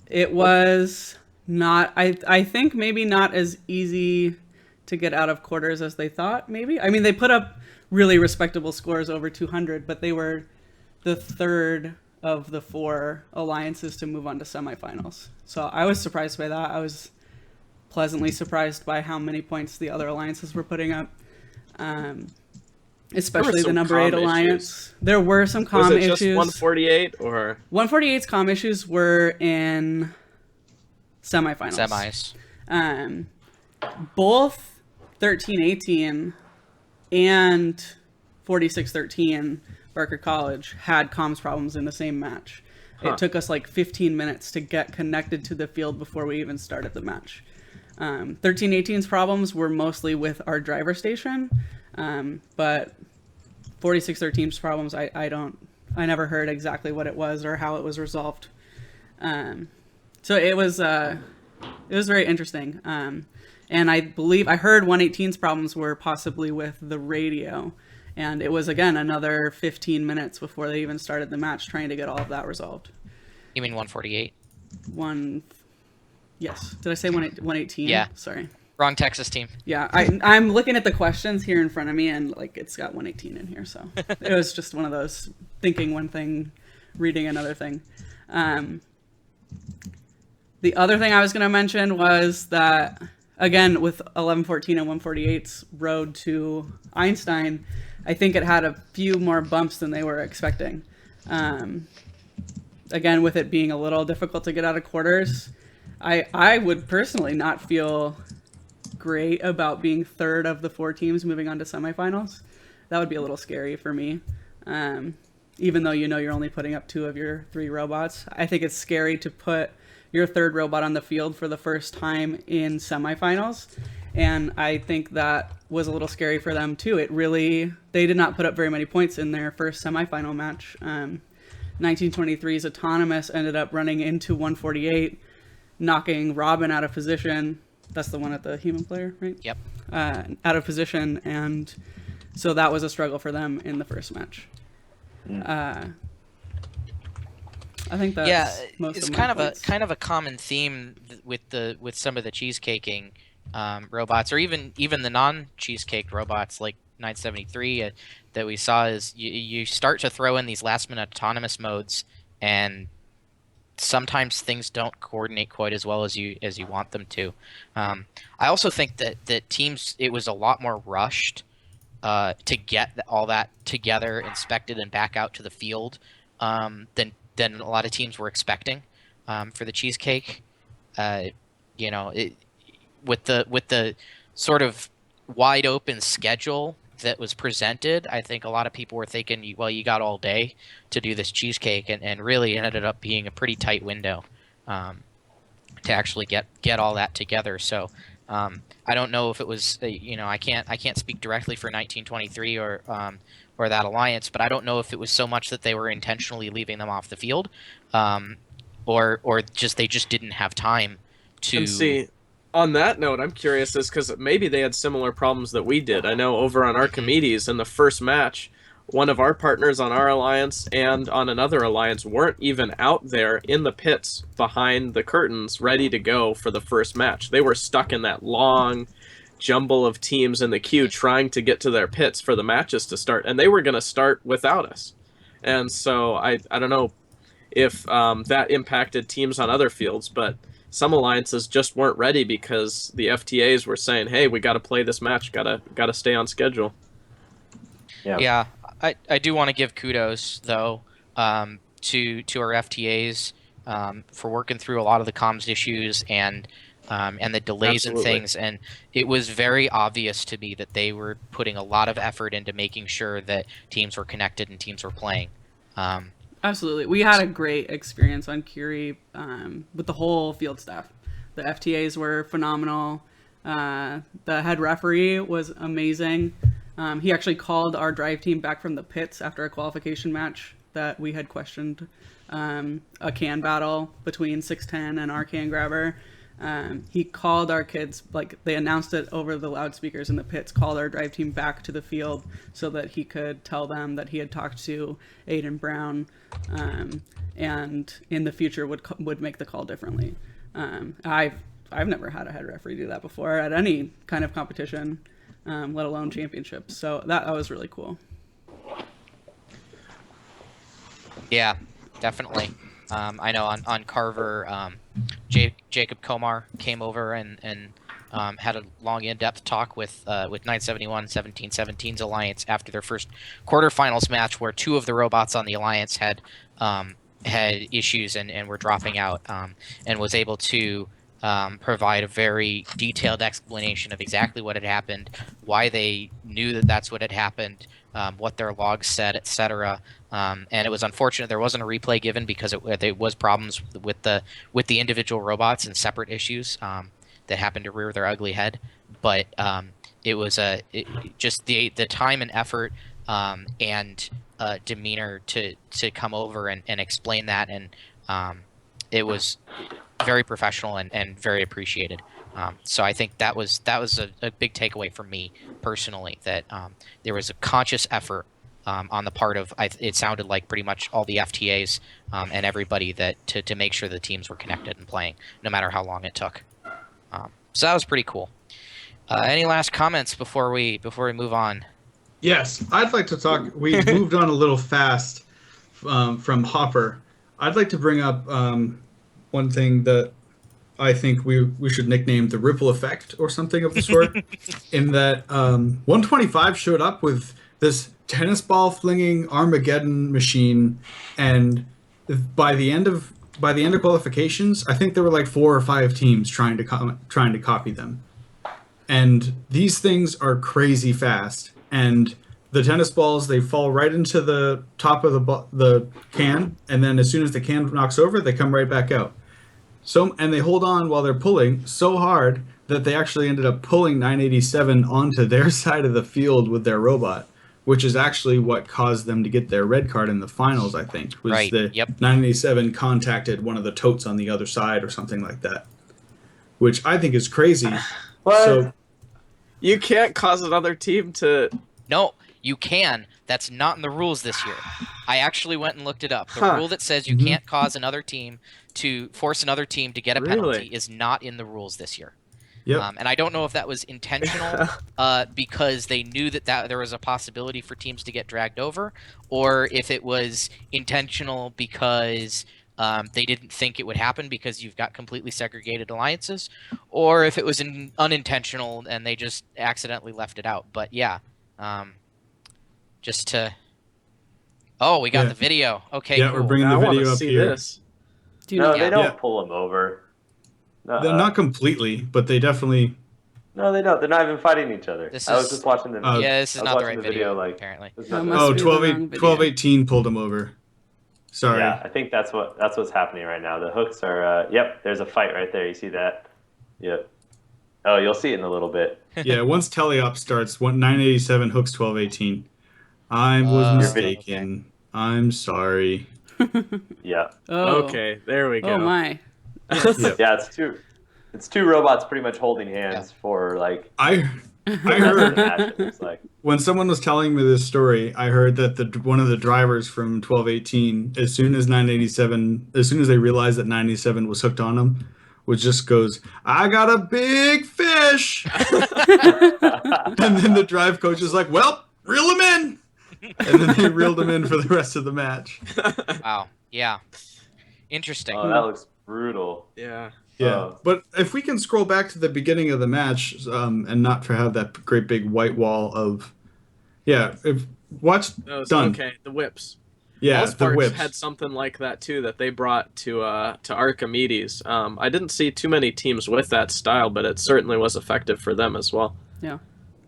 it was not, I think maybe not as easy to get out of quarters as they thought, maybe. I mean, they put up really respectable scores over 200, but they were the 3rd of the 4 alliances to move on to semifinals. So I was surprised by that. I was pleasantly surprised by how many points the other alliances were putting up. Especially the number 8 alliance. There were some comm issues. Was it just 148 or? 148's comm issues were in semifinals. Semis. Both 13-18 and 46-13 Barker College had comms problems in the same match. It took us like 15 minutes to get connected to the field before we even started the match. 13-18's problems were mostly with our driver station, but 46-13's problems, I never heard exactly what it was or how it was resolved. So it was very interesting. And I believe I heard 118's problems were possibly with the radio, and it was again another 15 minutes before they even started the match trying to get all of that resolved. You mean 148? Yes. Did I say 118? Yeah. Sorry. Wrong Texas team. Yeah, I'm looking at the questions here in front of me, and like it's got 118 in here, so it was just one of those thinking one thing, reading another thing. The other thing I was going to mention was that, again, with 11-14 and 148's road to Einstein, I think it had a few more bumps than they were expecting. Again, with it being a little difficult to get out of quarters, I would personally not feel great about being third of the 4 teams moving on to semifinals. That would be a little scary for me. Even though you're only putting up 2 of your 3 robots, I think it's scary to put your third robot on the field for the first time in semifinals. And I think that was a little scary for them too. They did not put up very many points in their first semifinal match. 1923's Autonomous ended up running into 148, knocking Robin out of position. That's the one at the human player, right? Yep. Out of position, and so that was a struggle for them in the first match. I think that's most it's of my points. kind of a common theme with some of the cheesecaking robots, or even the non-cheesecake robots like 973 that we saw, is you start to throw in these last-minute autonomous modes, and sometimes things don't coordinate quite as well as you want them to. I also think that teams, it was a lot more rushed to get all that together, inspected, and back out to the field than a lot of teams were expecting for the cheesecake. With the sort of wide open schedule that was presented, I think a lot of people were thinking, well, you got all day to do this cheesecake, and really ended up being a pretty tight window to actually get all that together. So I don't know if it was, I can't speak directly for 1923 or that alliance, but I don't know if it was so much that they were intentionally leaving them off the field, or just they just didn't have time to. And see, on that note, I'm curious, is because maybe they had similar problems that we did. I know over on Archimedes in the first match, one of our partners on our alliance and on another alliance weren't even out there in the pits behind the curtains ready to go for the first match. They were stuck in that long jumble of teams in the queue trying to get to their pits for the matches to start, and they were going to start without us. And so I don't know if that impacted teams on other fields, but some alliances just weren't ready because the FTAs were saying, hey, we got to play this match, gotta stay on schedule. Yeah. I do want to give kudos though to our FTAs for working through a lot of the comms issues and the delays and things, and it was very obvious to me that they were putting a lot of effort into making sure that teams were connected and teams were playing. Absolutely. We had a great experience on Curie with the whole field staff. The FTAs were phenomenal. The head referee was amazing. He actually called our drive team back from the pits after a qualification match that we had questioned, a can battle between 610 and our can grabber. He called our kids, like they announced it over the loudspeakers in the pits, called our drive team back to the field so that he could tell them that he had talked to Aiden Brown, and in the future would make the call differently. I've never had a head referee do that before at any kind of competition, let alone championships. So that was really cool. Yeah, definitely. I know on Carver, Jacob Komar came over and had a long in-depth talk with 971 1717's alliance after their first quarterfinals match, where 2 of the robots on the alliance had issues and were dropping out, and was able to provide a very detailed explanation of exactly what had happened, why they knew that that's what had happened, what their logs said, etc. And it was unfortunate there wasn't a replay given because there was problems with the individual robots and separate issues that happened to rear their ugly head. But it was just the time and effort and demeanor to come over and explain that, and it was very professional and very appreciated. So I think that was a big takeaway for me personally, that there was a conscious effort on the part of, it sounded like pretty much all the FTAs and everybody, that to make sure the teams were connected and playing, no matter how long it took. So that was pretty cool. Any last comments before we move on? Yes, I'd like to talk. We moved on a little fast from Hopper. I'd like to bring up one thing that I think we should nickname the ripple effect or something of the sort, in that 125 showed up with this tennis ball flinging Armageddon machine, and by the end of by the end of qualifications, I think there were like 4 or 5 teams trying to copy them. And these things are crazy fast. And the tennis balls, they fall right into the top of the can, and then as soon as the can knocks over, they come right back out. And they hold on while they're pulling so hard that they actually ended up pulling 987 onto their side of the field with their robot, which is actually what caused them to get their red card in the finals, I think. Was Right, the yep. 987 contacted one of the totes on the other side or something like that, which I think is crazy. What? So You can't cause another team to. No, you can. That's not in the rules this year. I actually went and looked it up. The Huh. rule that says you can't cause another team to force another team to get a penalty Really? is not in the rules this year. Yep. And I don't know if that was intentional because they knew that there was a possibility for teams to get dragged over, or if it was intentional because they didn't think it would happen because you've got completely segregated alliances, or if it was unintentional and they just accidentally left it out. But yeah, just to... Oh, we got Yeah. the video. Okay, Yeah, cool. we're bringing I the want video to up see here. this. Do you No, know? they don't Yeah. pull them over. They're not completely, but they definitely. No, they don't. They're not even fighting each other. This I was is- just watching the. Yeah, this is I was not the watching right the video, like, apparently. there's That nothing- must Oh, be the 12, wrong video. 1218 pulled him over. Sorry. Yeah, I think that's what's happening right now. The hooks are. Yep, there's a fight right there. You see that? Yep. Oh, you'll see it in a little bit. Yeah, once teleop starts, 987 hooks 1218. I was Your mistaken. I'm sorry. Yeah. Oh. Okay, there we go. Oh my. Yep. Yeah, it's two robots pretty much holding hands for like. I the heard match, it looks like. when someone was telling me this story, I heard that one of the drivers from 1218, as soon as they realized that 987 was hooked on him, goes, "I got a big fish," and then the drive coach is like, "Well, reel him in," and then they reeled him in for the rest of the match. Wow. Yeah. Interesting. Oh, that looks brutal. Yeah. Yeah, Oh. but if we can scroll back to the beginning of the match, and not to have that great big white wall of, Those, done. Okay, the whips. Yeah, the Allsparks whips. had something like that too that they brought to Archimedes. I didn't see too many teams with that style, but it certainly was effective for them as well. Yeah.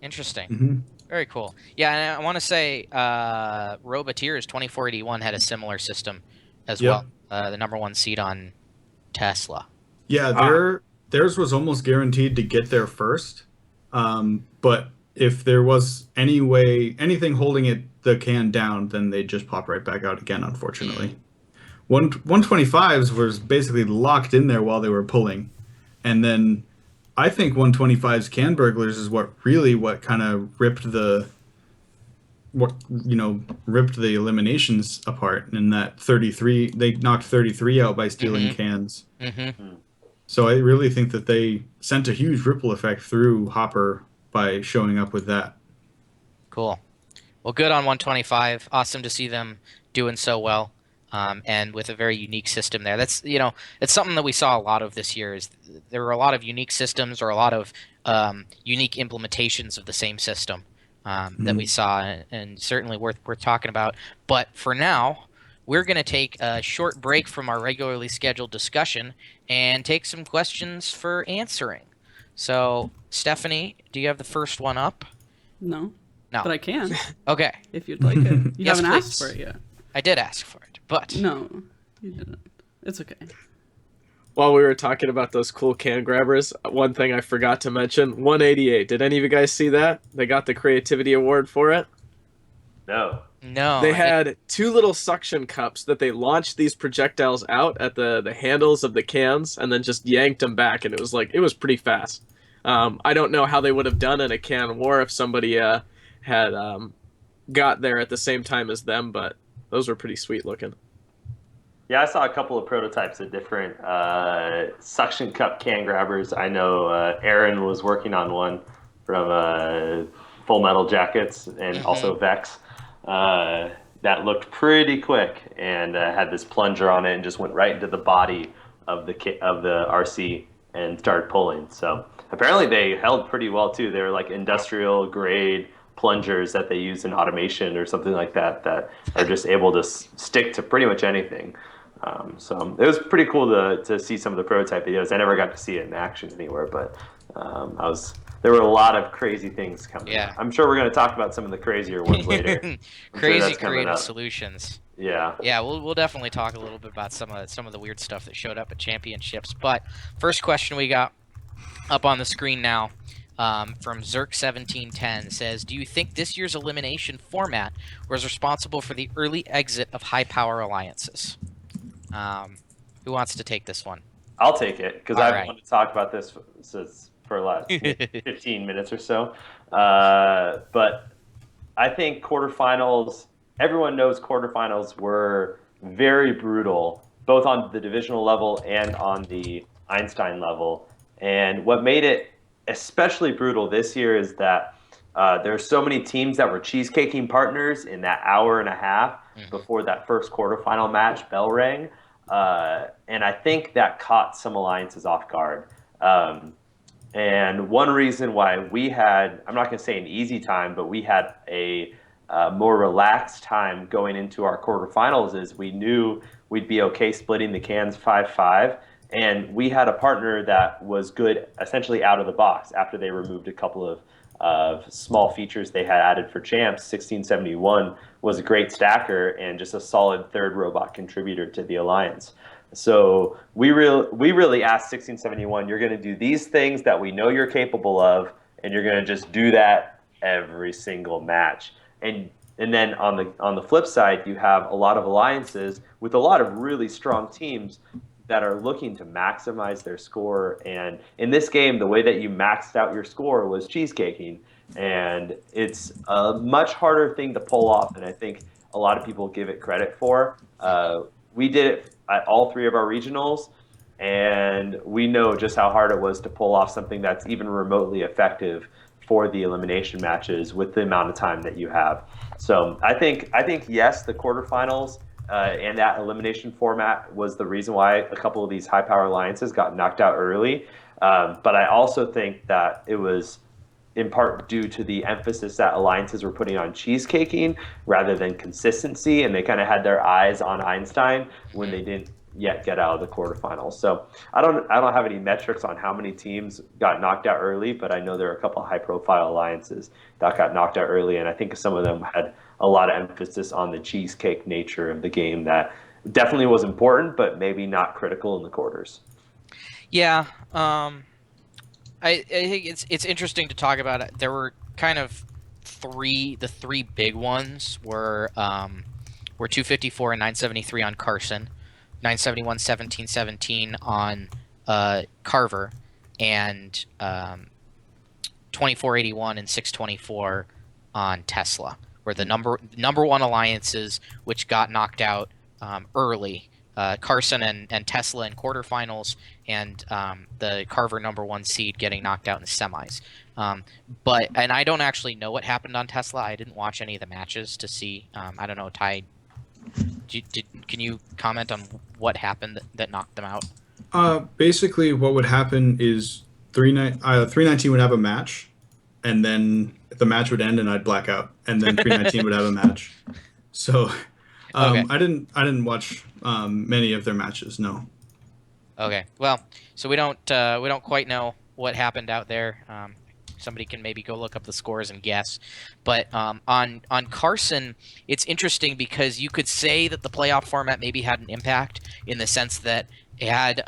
Interesting. Mhm. Very cool. Yeah, and I want to say Roboteers 2481 had a similar system as Yep. well. The number 1 seed on Tesla. Yeah, theirs was almost guaranteed to get there first. But if there was anything holding the can down, then they'd just pop right back out again, unfortunately. 125s was basically locked in there while they were pulling. And then I think 125's can burglars is what kind of ripped the eliminations apart. In that 33, they knocked 33 out by stealing cans. Mm-hmm. So I really think that they sent a huge ripple effect through Hopper by showing up with that. Cool. Well, good on 125. Awesome to see them doing so well, and with a very unique system there. That's it's something that we saw a lot of this year. Is there were a lot of unique systems or a lot of unique implementations of the same system that we saw, and certainly worth talking about. But for now, we're going to take a short break from our regularly scheduled discussion and take some questions for answering. So, Stephanie, do you have the first one up? No. No. But I can, Okay. if you'd like it. You Yes, haven't asked please. for it yet. I did ask for it, but... No, you didn't. It's okay. While we were talking about those cool can grabbers, one thing I forgot to mention, 188. Did any of you guys see that? They got the Creativity Award for it. No. No. They I had 2 little suction cups that they launched these projectiles out at the handles of the cans and then just yanked them back, and it was pretty fast. I don't know how they would have done in a can war if somebody had got there at the same time as them, but those were pretty sweet looking. Yeah, I saw a couple of prototypes of different suction cup can grabbers. I know Aaron was working on one from Full Metal Jackets and also Vex. That looked pretty quick and had this plunger on it and just went right into the body of the RC and started pulling. So apparently they held pretty well too. They were like industrial grade plungers that they use in automation or something like that that are just able to stick to pretty much anything. So it was pretty cool to see some of the prototype videos. I never got to see it in action anywhere, but there were a lot of crazy things coming Yeah. up. I'm sure we're going to talk about some of the crazier ones later. I'm sure Crazy that's coming creative up. solutions. Yeah. Yeah, we'll definitely talk a little bit about some of the weird stuff that showed up at championships. But first question we got up on the screen now, from Zerk1710 says, "Do you think this year's elimination format was responsible for the early exit of high power alliances?" Who wants to take this one? I'll take it because All I've right. wanted to talk about this for the last 15 minutes or so. But I think quarterfinals, everyone knows quarterfinals were very brutal, both on the divisional level and on the Einstein level. And what made it especially brutal this year is that there are so many teams that were cheesecaking partners in that hour and a half before that first quarterfinal match bell rang. And I think that caught some alliances off guard. And one reason why we had, I'm not going to say an easy time, but we had a more relaxed time going into our quarterfinals is we knew we'd be okay splitting the cans 5-5. And we had a partner that was good essentially out of the box after they removed a couple of small features they had added for champs. 1671 was a great stacker and just a solid third robot contributor to the alliance. So we really asked 1671, you're going to do these things that we know you're capable of, and you're going to just do that every single match. And then on the flip side, you have a lot of alliances with a lot of really strong teams that are looking to maximize their score. And in this game, the way that you maxed out your score was cheesecaking. And it's a much harder thing to pull off than I think a lot of people give it credit for. We did it at all three of our regionals, and we know just how hard it was to pull off something that's even remotely effective for the elimination matches with the amount of time that you have. So I think yes, the quarterfinals and that elimination format was the reason why a couple of these high power alliances got knocked out early. But I also think that it was in part due to the emphasis that alliances were putting on cheesecaking rather than consistency, and they kind of had their eyes on Einstein when they didn't yet get out of the quarterfinals. So I don't have any metrics on how many teams got knocked out early, but I know there are a couple of high profile alliances that got knocked out early, and I think some of them had a lot of emphasis on the cheesecake nature of the game that definitely was important, but maybe not critical in the quarters. Yeah, I think it's interesting to talk about it. There were kind of the three big ones were 254 and 973 on Carson, 971, 1717 on Carver, and 2481 and 624 on Tesla were the number one alliances which got knocked out early. Carson and Tesla in quarterfinals, and the Carver number one seed getting knocked out in the semis. But I don't actually know what happened on Tesla. I didn't watch any of the matches to see. I don't know, Ty. Can you comment on what happened that knocked them out? Basically, what would happen is 319 would have a match, and then the match would end, and I'd black out, and then 319 would have a match. So Okay. I didn't watch many of their matches. No. Okay. Well, so we don't quite know what happened out there. Somebody can maybe go look up the scores and guess. But on Carson, it's interesting because you could say that the playoff format maybe had an impact in the sense that it had.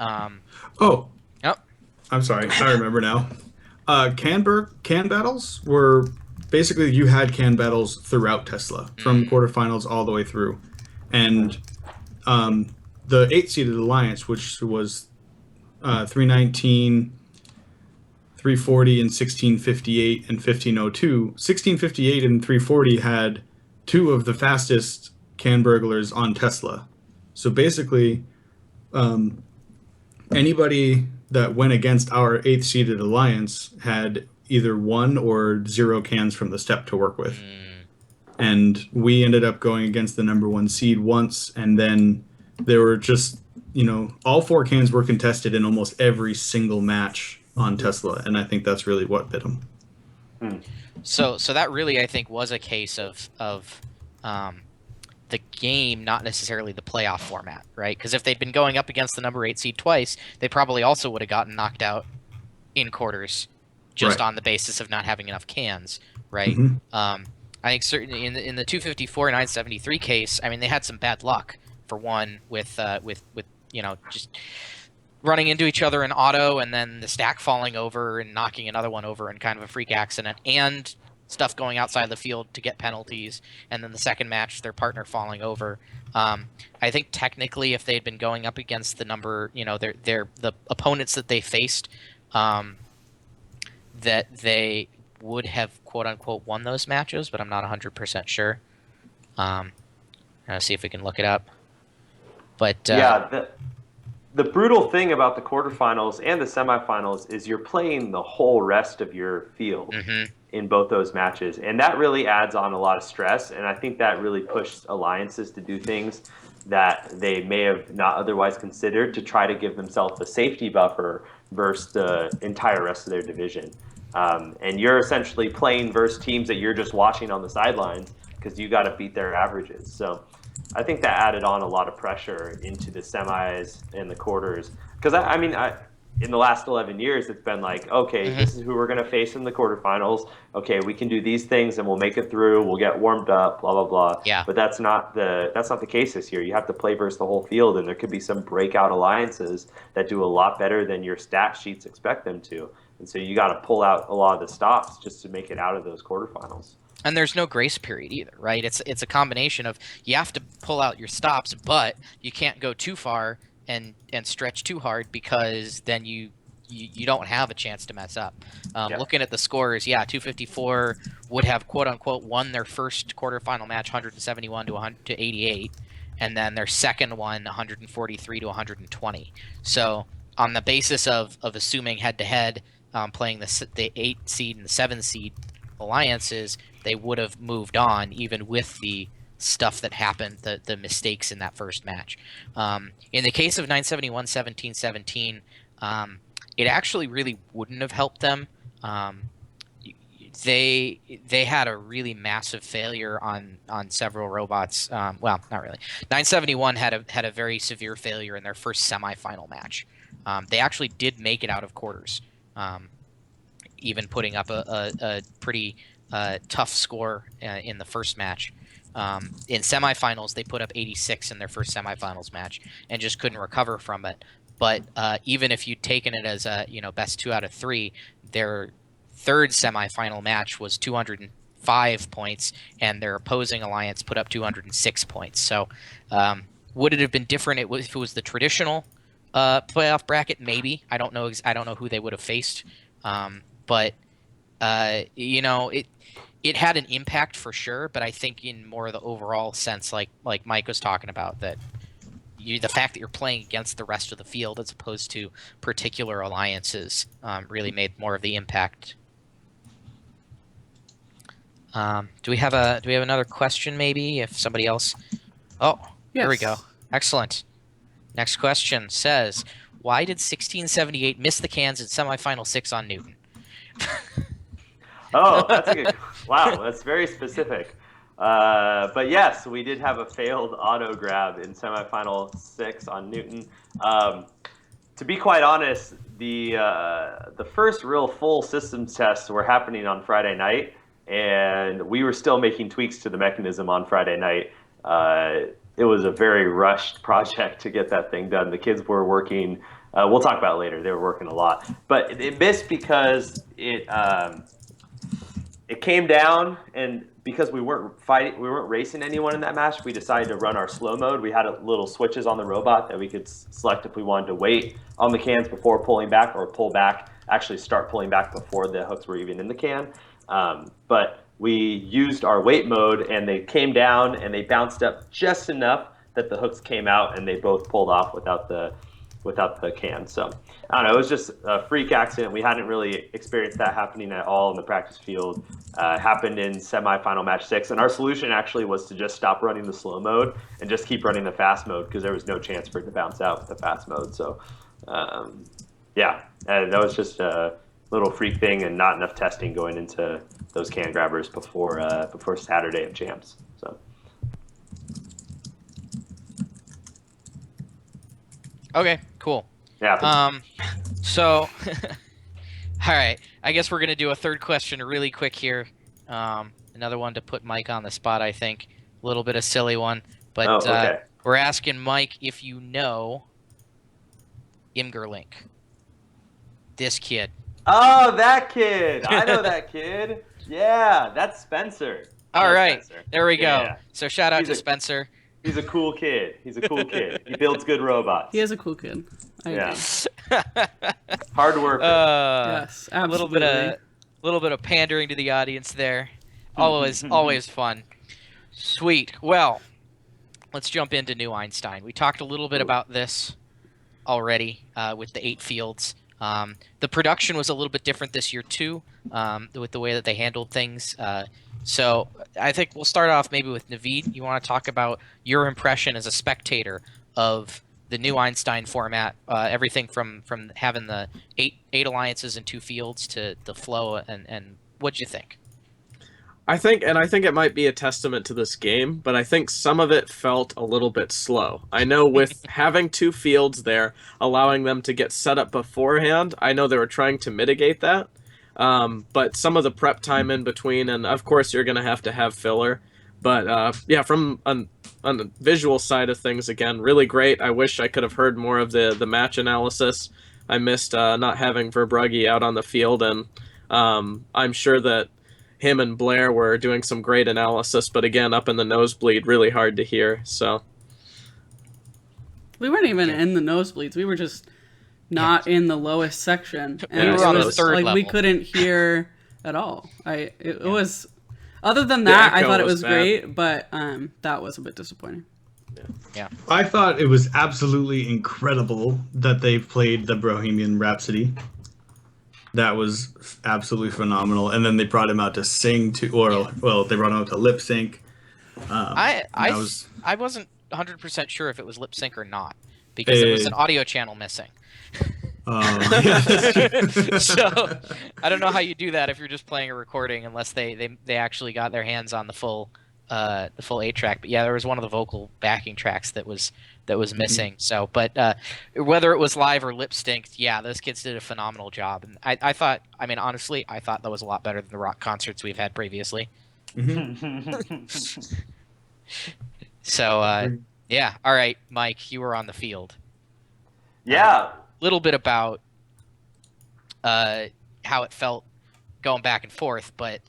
Oh. Yep. I'm sorry. I remember now. Can battles were basically you had can battles throughout Tesla from quarterfinals all the way through, and the 8-seeded alliance, which was 319, 340, and 1658 and 1502. 1658 and 340 had two of the fastest can burglars on Tesla. So basically, anybody that went against our 8th-seeded alliance had either 1 or 0 cans from the step to work with. And we ended up going against the number 1 seed once, and then there were just, all 4 cans were contested in almost every single match on Tesla, and I think that's really what bit them. So that really, I think, was a case of the game, not necessarily the playoff format, right? Because if they'd been going up against the number 8 seed twice, they probably also would have gotten knocked out in quarters, just Right. on the basis of not having enough cans, right? Mhm. I think certainly in the 254 973 case, I mean, they had some bad luck for one with just running into each other in auto, and then the stack falling over and knocking another one over in kind of a freak accident, and stuff going outside the field to get penalties, and then the second match their partner falling over. I think technically, if they'd been going up against the number, the opponents that they faced, that they would have quote unquote won those matches, but I'm not 100% sure. I'll see if we can look it up. But the brutal thing about the quarterfinals and the semifinals is you're playing the whole rest of your field in both those matches, and that really adds on a lot of stress. And I think that really pushed alliances to do things that they may have not otherwise considered, to try to give themselves a safety buffer versus the entire rest of their division. And you're essentially playing versus teams that you're just watching on the sidelines because you got to beat their averages. So I think that added on a lot of pressure into the semis and the quarters. Because in the last 11 years, it's been like, okay, this is who we're going to face in the quarterfinals. Okay, we can do these things and we'll make it through. We'll get warmed up, blah, blah, blah. Yeah. But that's not the case this year. You have to play versus the whole field, and there could be some breakout alliances that do a lot better than your stat sheets expect them to. And so you got to pull out a lot of the stops just to make it out of those quarterfinals. And there's no grace period either, right? It's a combination of, you have to pull out your stops, but you can't go too far and stretch too hard, because then you don't have a chance to mess up. Looking at the scores, 254 would have quote unquote won their first quarterfinal match 171 to 88, and then their second one 143 to 120. So on the basis of assuming head to head, playing the 8 seed and the 7 seed alliances, they would have moved on even with the stuff that happened, the mistakes in that first match. In the case of 971 17-17, it actually really wouldn't have helped them. They had a really massive failure on several robots. Well, not really. 971 had a very severe failure in their first semifinal match. They actually did make it out of quarters, even putting up a pretty tough score in the first match. In semifinals, they put up 86 in their first semifinals match and just couldn't recover from it. But even if you'd taken it as a best 2 out of 3, their third semifinal match was 205 points, and their opposing alliance put up 206 points. So would it have been different if it was the traditional playoff bracket? Maybe. I don't know. I don't know who they would have faced. But it had an impact for sure. But I think in more of the overall sense, like Mike was talking about, that the fact that you're playing against the rest of the field as opposed to particular alliances really made more of the impact. Do we have another question? Maybe if somebody else. Oh, Yes. Here we go. Excellent. Next question says, why did 1678 miss the cans in semifinal 6 on Newton? Oh, that's a good. Wow, that's very specific. But yes, we did have a failed auto grab in semifinal 6 on Newton. To be quite honest, the first real full systems tests were happening on Friday night, and we were still making tweaks to the mechanism on Friday night. It was a very rushed project to get that thing done. The kids were working. We'll talk about it later. They were working a lot, but it missed because it came down, and because we weren't racing anyone in that match, we decided to run our slow mode. We had little switches on the robot that we could select if we wanted to wait on the cans before pulling back, or pull back, actually start pulling back before the hooks were even in the can. But we used our wait mode, and they came down and they bounced up just enough that the hooks came out, and they both pulled off without the can. So I don't know, it was just a freak accident. We hadn't really experienced that happening at all in the practice field. Happened in semifinal match 6, and our solution actually was to just stop running the slow mode and just keep running the fast mode, because there was no chance for it to bounce out with the fast mode. So that was just a little freak thing, and not enough testing going into those can grabbers before Saturday of champs. So Okay, cool. Yeah. So, all right. I guess we're gonna do a third question really quick here. Another one to put Mike on the spot. I think a little bit of silly one, but Oh, okay. we're asking Mike if you know Imgerlink. This kid. Oh, that kid. I know that kid. Yeah, that's Spencer. I All know right, Spencer. there we Yeah, go. yeah. So shout out He's to a- Spencer. He's a cool kid. He's a cool kid. He builds good robots. He is a cool kid. I Yeah. agree. Hard worker. Yes, A little absolutely. bit of pandering to the audience there. Always fun. Sweet. Well, let's jump into New Einstein. We talked a little bit about this already with the 8 fields. The production was a little bit different this year too, with the way that they handled things. So I think we'll start off maybe with Naveed. You want to talk about your impression as a spectator of the New Einstein format, everything from having the eight alliances and 2 fields to the flow, and what'd you think? I think it might be a testament to this game, but I think some of it felt a little bit slow. I know with having 2 fields there, allowing them to get set up beforehand, I know they were trying to mitigate that. But some of the prep time in between, and of course you're going to have filler. But yeah, from on the visual side of things, again, really great. I wish I could have heard more of the match analysis. I missed not having Verbrugge out on the field, and I'm sure that him and Blair were doing some great analysis, but again, up in the nosebleed, really hard to hear. So We weren't even in the nosebleeds. We were just not in the lowest section. And We were on it the was, third like, we level. couldn't hear at all. It was, other than that, I echo thought it was was bad. great, but that was a bit disappointing. I thought it was absolutely incredible that they played the Bohemian Rhapsody. That was absolutely phenomenal. And then they brought him out to sing to, well, they brought him out to lip sync. I that was- wasn't 100% sure if it was lip sync or not because there was an audio channel missing. Yeah, that's true. So I don't know how you do that if you're just playing a recording unless they actually got their hands on the full 8-track. But yeah, there was one of the vocal backing tracks that was missing. So, but whether it was live or lip synced, yeah, those kids did a phenomenal job. And I thought, I mean, honestly, I thought that was a lot better than the rock concerts we've had previously. So yeah, all right, Mike, you were on the field. Yeah. Little bit about how it felt going back and forth, but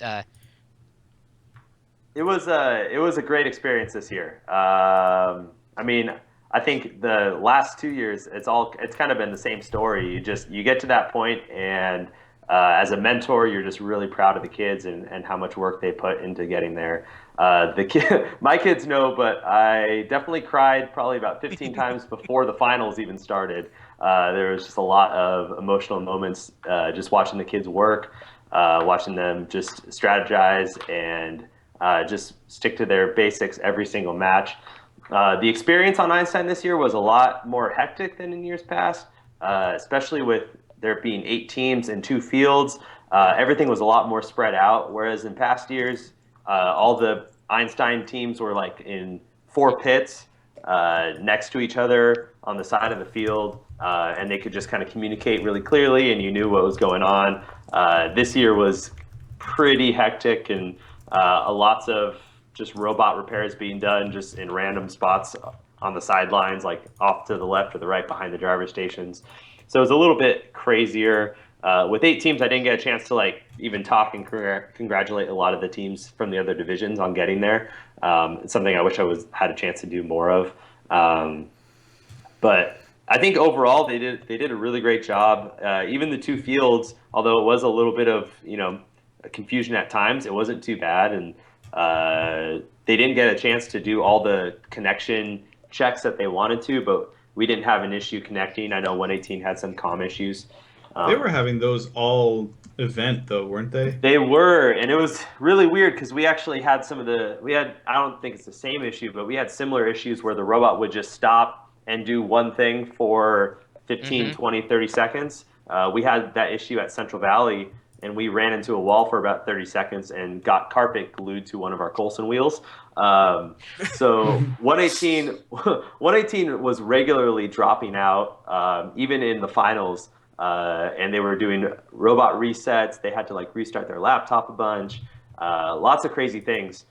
It was a great experience this year. I mean, I think the last 2 years, it's kind of been the same story. You get to that point, and as a mentor, you're just really proud of the kids and how much work they put into getting there. My kids know, but I definitely cried probably about 15 times before the finals even started. There was just a lot of emotional moments just watching the kids work, watching them just strategize and just stick to their basics every single match. The experience on Einstein this year was a lot more hectic than in years past, especially with there being 8 teams and 2 fields. Everything was a lot more spread out, whereas in past years, all the Einstein teams were like in 4 pits next to each other on the side of the field, and they could just kind of communicate really clearly, and you knew what was going on. This year was pretty hectic, and lots of just robot repairs being done just in random spots on the sidelines, like off to the left or the right behind the driver stations. So it was a little bit crazier. With 8 teams, I didn't get a chance to like even talk and congratulate a lot of the teams from the other divisions on getting there. It's something I wish I had a chance to do more of. But I think overall they did a really great job. Even the 2 fields, although it was a little bit of confusion at times, it wasn't too bad, and they didn't get a chance to do all the connection checks that they wanted to, but we didn't have an issue connecting. I know 118 had some comm issues. They were having those all event though, weren't they? They were, and it was really weird because we actually had I don't think it's the same issue, but we had similar issues where the robot would just stop and do one thing for 15, 20, 30 seconds. We had that issue at Central Valley, and we ran into a wall for about 30 seconds and got carpet glued to one of our Coulson wheels. So 118 was regularly dropping out, even in the finals. And they were doing robot resets. They had to like restart their laptop a bunch. Lots of crazy things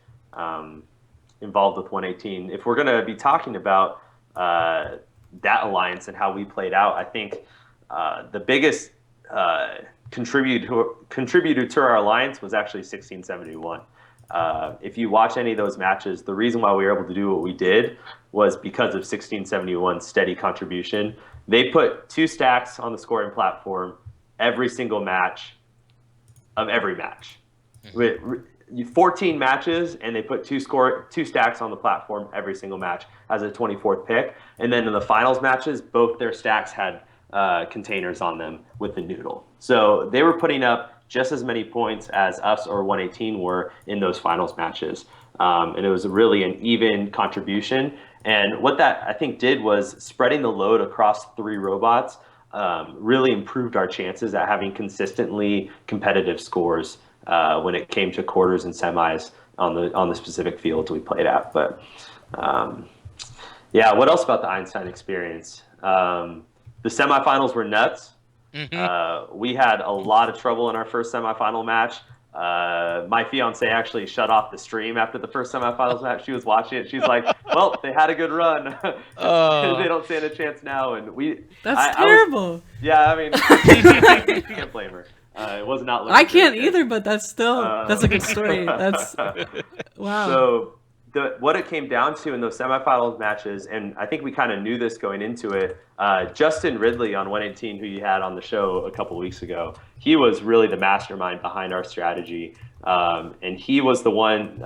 involved with 118. If we're going to be talking about that alliance and how we played out, I think the biggest contributor to our alliance was actually 1671. If you watch any of those matches, the reason why we were able to do what we did was because of 1671's steady contribution. They put 2 stacks on the scoring platform every single match of every match. With 14 matches, and they put 2 stacks on the platform every single match as a 24th pick. And then in the finals matches, both their stacks had containers on them with the noodle. So they were putting up just as many points as us or 118 were in those finals matches. And it was really an even contribution. And what that, I think, did was spreading the load across 3 robots really improved our chances at having consistently competitive scores when it came to quarters and semis on the specific fields we played at. But yeah, what else about the Einstein experience? The semifinals were nuts. We had a lot of trouble in our first semifinal match. My fiance actually shut off the stream after the first semifinals match. She was watching it. She's like, "Well, they had a good run. They don't stand a chance now." And That's terrible. Yeah, I mean, I can't blame her. It was not. I can't either, but that's a good story. That's wow. So what it came down to in those semifinals matches, and I think we kind of knew this going into it, Justin Ridley on 118, who you had on the show a couple of weeks ago, he was really the mastermind behind our strategy. And he was the one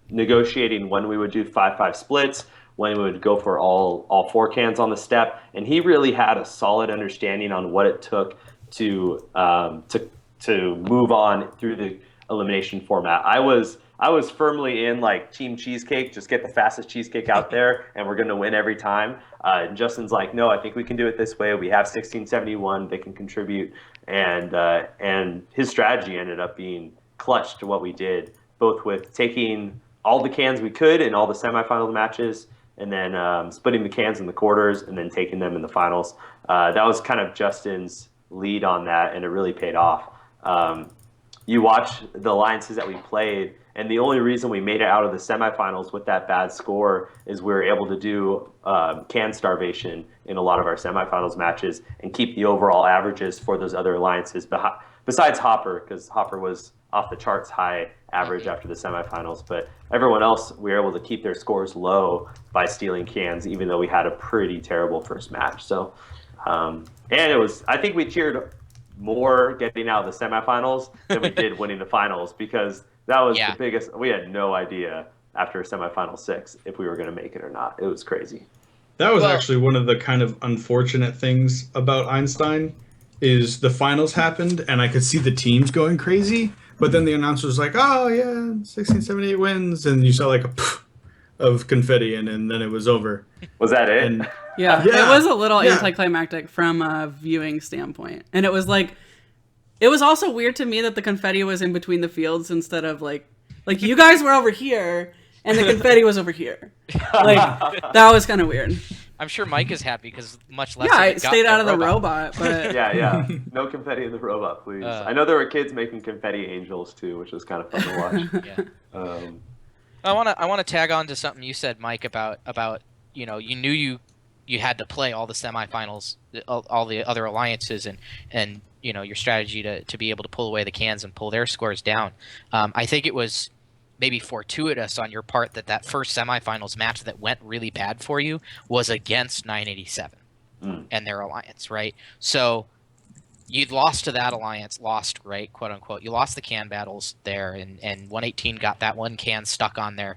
negotiating when we would do 5-5 splits, when we would go for all 4 cans on the step. And he really had a solid understanding on what it took to move on through the elimination format. I was firmly in like Team Cheesecake, just get the fastest cheesecake out there, and we're going to win every time. And Justin's like, no, I think we can do it this way. We have 1671; they can contribute, and his strategy ended up being clutch to what we did, both with taking all the cans we could in all the semifinal matches, and then splitting the cans in the quarters, and then taking them in the finals. That was kind of Justin's lead on that, and it really paid off. You watch the alliances that we played, and the only reason we made it out of the semifinals with that bad score is we were able to do can starvation in a lot of our semifinals matches and keep the overall averages for those other alliances, besides Hopper, because Hopper was off the charts high average after the semifinals. But everyone else, we were able to keep their scores low by stealing cans, even though we had a pretty terrible first match. So, and I think we cheered more getting out of the semifinals than we did winning the finals, because that was the biggest. We had no idea after semifinal 6 if we were going to make it or not. It was crazy. That was actually one of the kind of unfortunate things about Einstein is the finals happened and I could see the teams going crazy, but then the announcer was like, "Oh yeah, 1678 wins," and you saw like a poof of confetti, and then it was over. Was that it? And yeah, it was a little anticlimactic from a viewing standpoint. And it was like, it was also weird to me that the confetti was in between the fields instead of like you guys were over here and the confetti was over here. Like, that was kind of weird. I'm sure Mike is happy because much less. Yeah, I stayed out of the robot, but yeah, no confetti in the robot, please. I know there were kids making confetti angels too, which was kind of fun to watch. Yeah. I want to tag on to something you said, Mike, about you knew you had to play all the semifinals, all the other alliances, and your strategy to be able to pull away the cans and pull their scores down. I think it was maybe fortuitous on your part that first semifinals match that went really bad for you was against 987 and their alliance, right? So you'd lost to that alliance, right, quote unquote. You lost the can battles there, and 118 got that one can stuck on their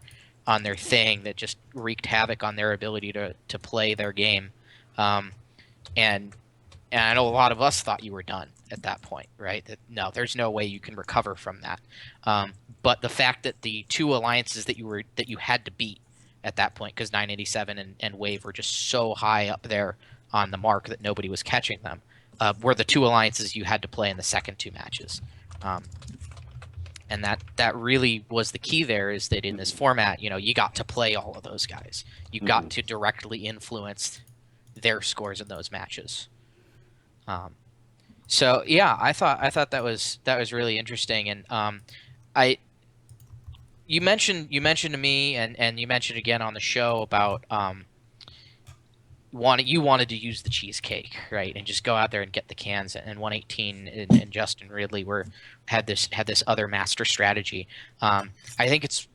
thing that just wreaked havoc on their ability to play their game. And I know a lot of us thought you were done at that point, right? That no, there's no way you can recover from that. But the fact that the 2 alliances that you had to beat at that point, because 987 and Wave were just so high up there on the mark that nobody was catching them, were the 2 alliances you had to play in the second 2 matches, And that really was the key there, is that in this format, you got to play all of those guys. You got to directly influence their scores in those matches. So yeah, I thought that was really interesting. And you mentioned to me, and you mentioned again on the show about you wanted to use the cheesecake, right, and just go out there and get the cans. And 118 and Justin Ridley had this other master strategy. I think it's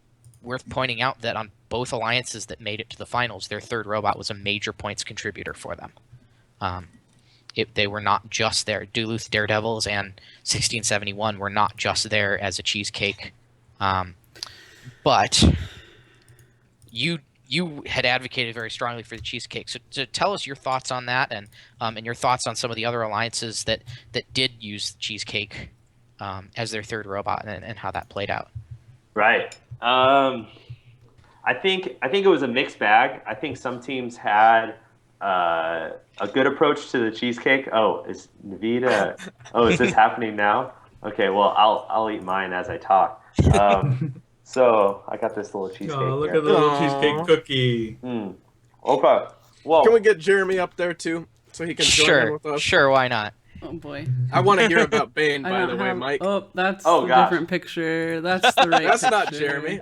worth pointing out that on both alliances that made it to the finals, their third robot was a major points contributor for them. They were not just there. Duluth Daredevils and 1671 were not just there as a cheesecake, but you had advocated very strongly for the cheesecake. So tell us your thoughts on that, and your thoughts on some of the other alliances that did use the cheesecake as their third robot, and how that played out. Right. I think it was a mixed bag. I think some teams had a good approach to the cheesecake. Oh, is Navita? Oh, is this happening now? Okay, well, I'll eat mine as I talk. So I got this little cheesecake. Oh, look here. at the little cheesecake cookie. Okay. Well, Can we get Jeremy up there too, so he can join in with us? Sure, why not? Oh boy. I want to hear about Bane, I by don't the way, have- Mike. Oh, that's Oh, a gosh. different picture. That's the right That's not picture. Jeremy.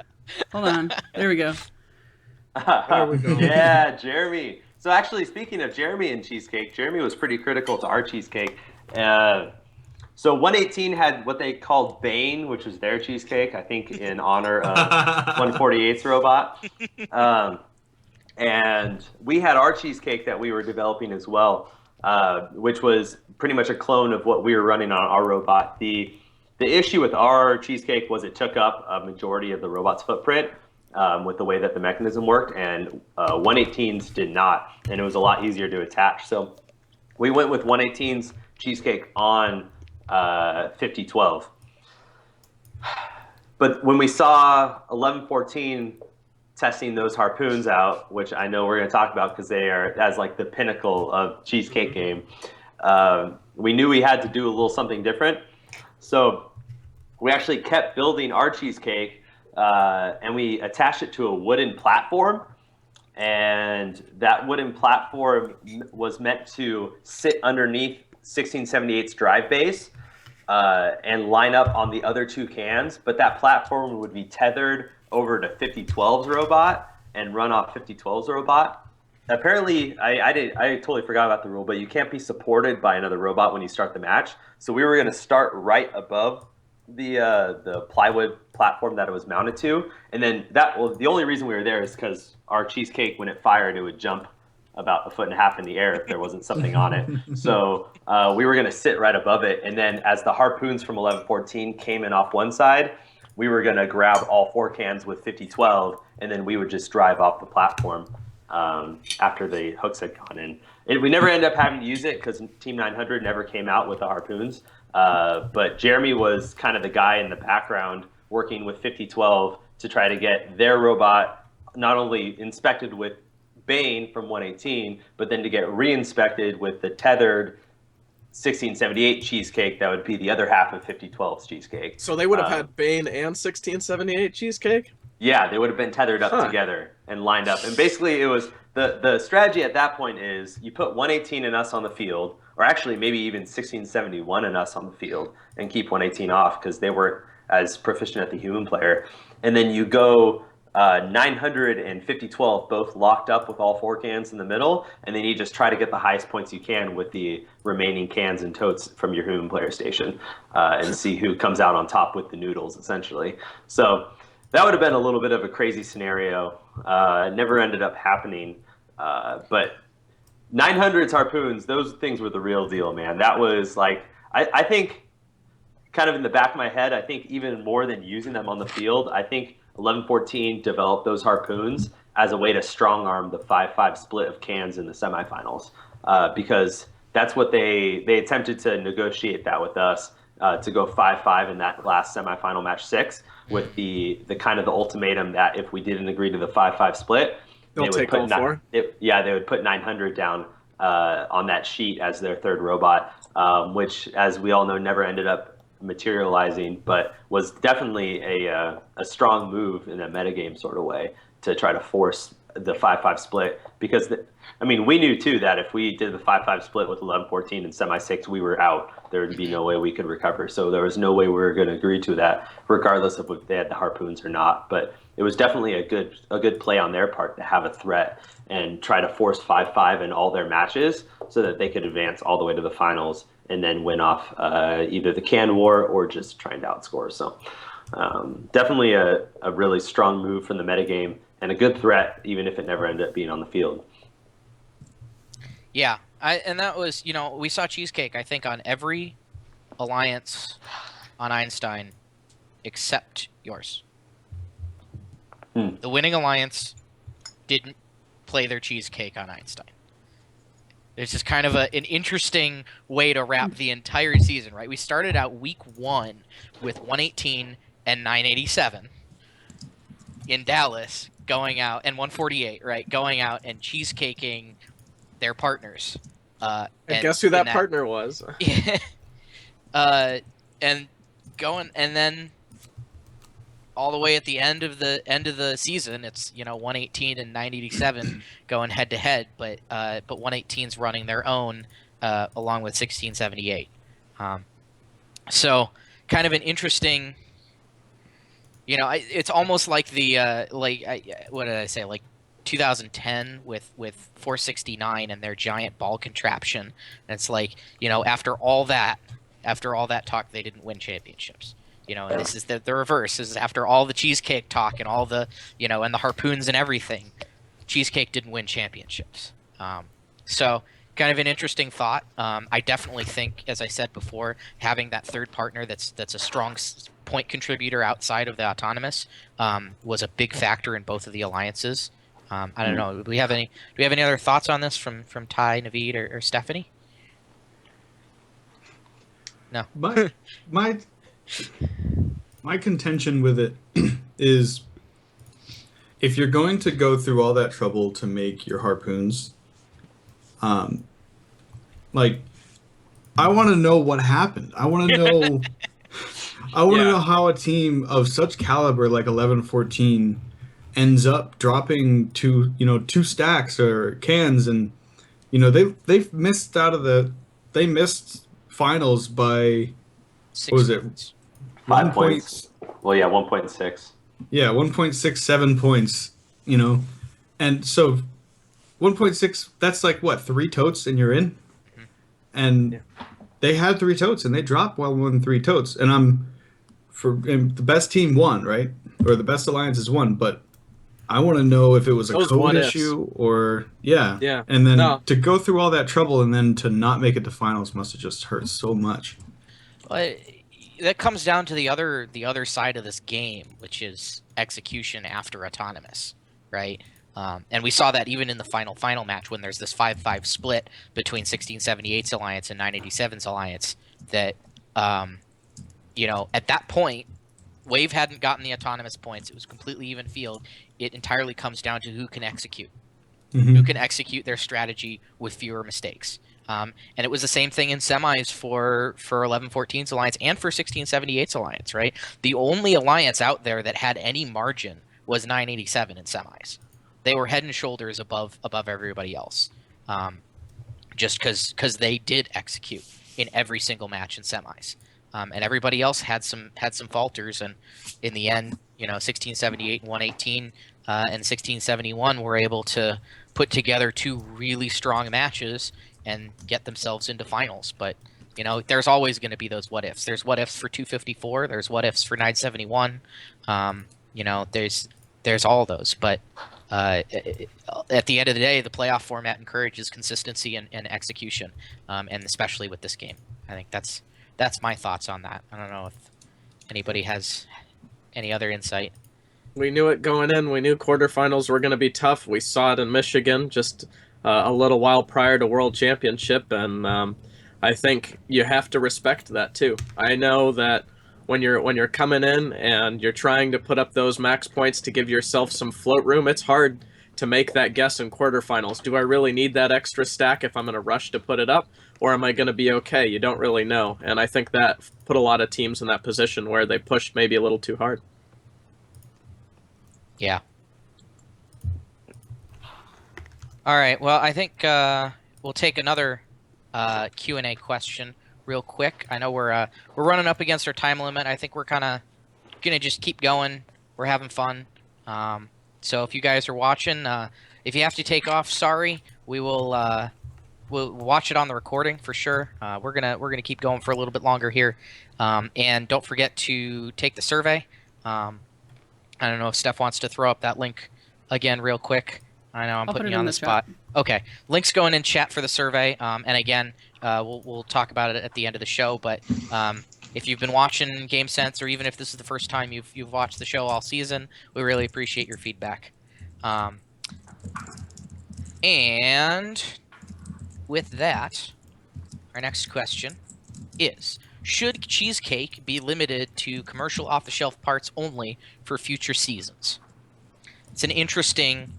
Hold on. There we go. There we go. Yeah, Jeremy. So actually, speaking of Jeremy and cheesecake, Jeremy was pretty critical to our cheesecake. So 118 had what they called Bane, which was their cheesecake, I think in honor of 148's robot. And we had our cheesecake that we were developing as well, which was pretty much a clone of what we were running on our robot. The issue with our cheesecake was it took up a majority of the robot's footprint with the way that the mechanism worked, and 118's did not, and it was a lot easier to attach. So we went with 118's cheesecake on 5012. But when we saw 1114 testing those harpoons out, which I know we're going to talk about because they are as like the pinnacle of cheesecake game, we knew we had to do a little something different. So we actually kept building our cheesecake, and we attached it to a wooden platform. And that wooden platform was meant to sit underneath 1678's drive base and line up on the other two cans. But that platform would be tethered over to 5012's robot and run off 5012's robot. Apparently, I totally forgot about the rule, but you can't be supported by another robot when you start the match. So we were going to start right above the plywood platform that it was mounted to, and then the only reason we were there is because our cheesecake, when it fired, it would jump about 1.5 feet in the air if there wasn't something on it. So we were going to sit right above it, and then as the harpoons from 1114 came in off one side, we were going to grab all 4 cans with 5012, and then we would just drive off the platform after the hooks had gone in. And we never ended up having to use it because Team 900 never came out with the harpoons. But Jeremy was kind of the guy in the background working with 5012 to try to get their robot not only inspected with Bane from 118, but then to get re-inspected with the tethered 1678 cheesecake that would be the other half of 5012's cheesecake. So they would have had Bane and 1678 cheesecake? Yeah, they would have been tethered up together and lined up. And basically it was the strategy at that point is you put 118 and us on the field, or actually maybe even 1671 and us on the field, and keep 118 off because they weren't as proficient at the human player. And then you go 900 and 5012 both locked up with all 4 cans in the middle, and then you just try to get the highest points you can with the remaining cans and totes from your human player station, and see who comes out on top with the noodles, essentially. So that would have been a little bit of a crazy scenario. It never ended up happening, but 900's harpoons, those things were the real deal, man. That was like, I think, kind of in the back of my head, I think even more than using them on the field, I think 1114 developed those harpoons as a way to strong arm the 5-5 split of cans in the semifinals, because that's what they attempted to negotiate that with us, to go 5-5 in that last semifinal match 6 with the kind of the ultimatum that if we didn't agree to the 5-5 split, They'll take all 4? They would put 900 down on that sheet as their third robot, which, as we all know, never ended up materializing, but was definitely a strong move in a metagame sort of way to try to force the 5-5 split. Because, we knew too that if we did the 5-5 split with 11-14 and semi-6, we were out. There would be no way we could recover. So there was no way we were going to agree to that, regardless of if they had the harpoons or not. But it was definitely a good play on their part to have a threat and try to force 5-5 in all their matches so that they could advance all the way to the finals and then win off either the can war or just trying to outscore. So definitely a really strong move from the metagame and a good threat, even if it never ended up being on the field. Yeah, and that was, we saw Cheesecake, I think, on every alliance on Einstein except yours. The winning alliance didn't play their Cheesecake on Einstein. It's just kind of an interesting way to wrap the entire season, right? We started out week 1 with 118 and 987 in Dallas, going out, and 148, right? Going out and cheesecaking their partners. And guess who that partner was? And then all the way at the end of the season, it's 118 and 987 going head to head, but 118's running their own along with 1678. So kind of an interesting. It's almost like the what did I say? Like 2010 with 469 and their giant ball contraption. And it's like, after all that talk, they didn't win championships. And this is the reverse. This is after all the cheesecake talk and all the, and the harpoons and everything, Cheesecake didn't win championships. So kind of an interesting thought. I definitely think, as I said before, having that third partner that's a strong point contributor outside of the autonomous was a big factor in both of the alliances. I don't know. Do we have any other thoughts on this from Ty, Naveed, or Stephanie? No. My contention with it is, if you're going to go through all that trouble to make your harpoons, I want to know what happened. I want to know. I want to know how a team of such caliber like 11-14 ends up dropping two stacks or cans, and they've missed they missed finals by 6 what was it? points. 5 points. Well, yeah, 1.6. Yeah, 1.67 points. And so 1.6. That's like what, 3 totes and you're in, and they had 3 totes and they dropped while won 3 totes, and the best team won, right? Or the best alliances won, but I want to know if it was a code issue or yeah. And then to go through all that trouble and then to not make it to finals must have just hurt so much. Well, that comes down to the other side of this game, which is execution after autonomous, right? And we saw that even in the final match when there's this 5-5 split between 1678's alliance and 987's alliance. That at that point, Wave hadn't gotten the autonomous points. It was completely even field. It entirely comes down to who can execute. Who can execute their strategy with fewer mistakes. And it was the same thing in semis for 11-14's alliance and for 1678's alliance, right? The only alliance out there that had any margin was 987 in semis. They were head and shoulders above everybody else, just because they did execute in every single match in semis. And everybody else had some falters, and in the end, 1678 and 118 and 1671 were able to put together 2 really strong matches and get themselves into finals. But there's always going to be those what ifs. There's what ifs for 254. There's what ifs for 971. There's all those. But at the end of the day, the playoff format encourages consistency and execution, and especially with this game. I think that's my thoughts on that. I don't know if anybody has any other insight. We knew it going in. We knew quarterfinals were going to be tough. We saw it in Michigan just a little while prior to World Championship, and I think you have to respect that too. I know that when you're coming in and you're trying to put up those max points to give yourself some float room, it's hard to make that guess in quarterfinals. Do I really need that extra stack if I'm going to rush to put it up, or am I going to be okay? You don't really know. And I think that put a lot of teams in that position where they pushed maybe a little too hard. Yeah. All right. Well, I think we'll take another Q&A question real quick. I know we're running up against our time limit. I think we're kind of gonna just keep going. We're having fun. So if you guys are watching, if you have to take off, sorry. We will we'll watch it on the recording for sure. We're gonna keep going for a little bit longer here. And don't forget to take the survey. I don't know if Steph wants to throw up that link again real quick. I know I'm I'll putting put it you on in the the spot. chat. Okay, link's going in chat for the survey. And again, we'll talk about it at the end of the show. But if you've been watching GameSense, or even if this is the first time you've watched the show all season, we really appreciate your feedback. And with that, our next question is: should Cheesecake be limited to commercial off-the-shelf parts only for future seasons? It's an interesting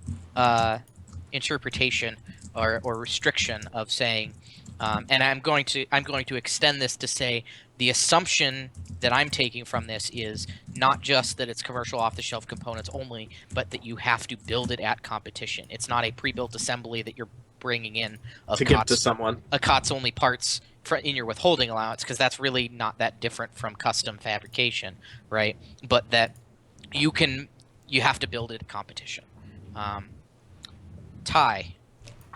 interpretation or restriction of saying, and I'm going to extend this to say the assumption that I'm taking from this is not just that it's commercial off-the-shelf components only, but that you have to build it at competition. It's not a pre-built assembly that you're bringing in of To give to someone. a COTS only parts in your withholding allowance, because that's really not that different from custom fabrication, right? But that you have to build it at competition. Ty,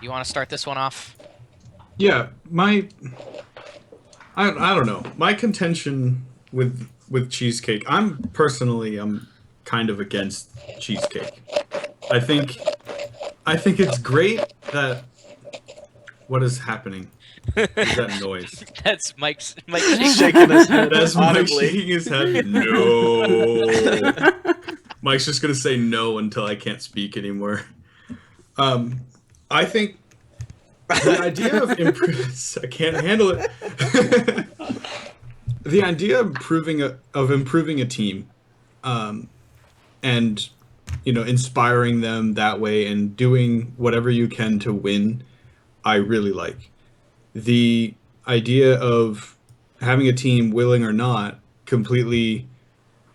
you want to start this one off? Yeah, I don't know. My contention with cheesecake, I'm kind of against cheesecake. I think it's great that what is happening? Is that noise? That's Mike's Shaking his head That's Mike audibly. shaking his head. No. Mike's just gonna say no until I can't speak anymore. I think the idea of I can't handle it. The idea of improving a team, and inspiring them that way and doing whatever you can to win, I really like. The idea of having a team, willing or not, completely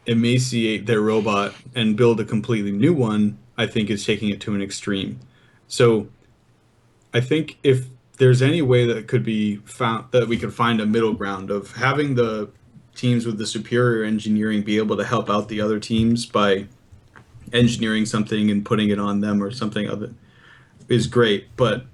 emaciate their robot and build a completely new one, I think is taking it to an extreme. So I think if there's any way that could be found, that we could find a middle ground of having the teams with the superior engineering be able to help out the other teams by engineering something and putting it on them or something other, is great. But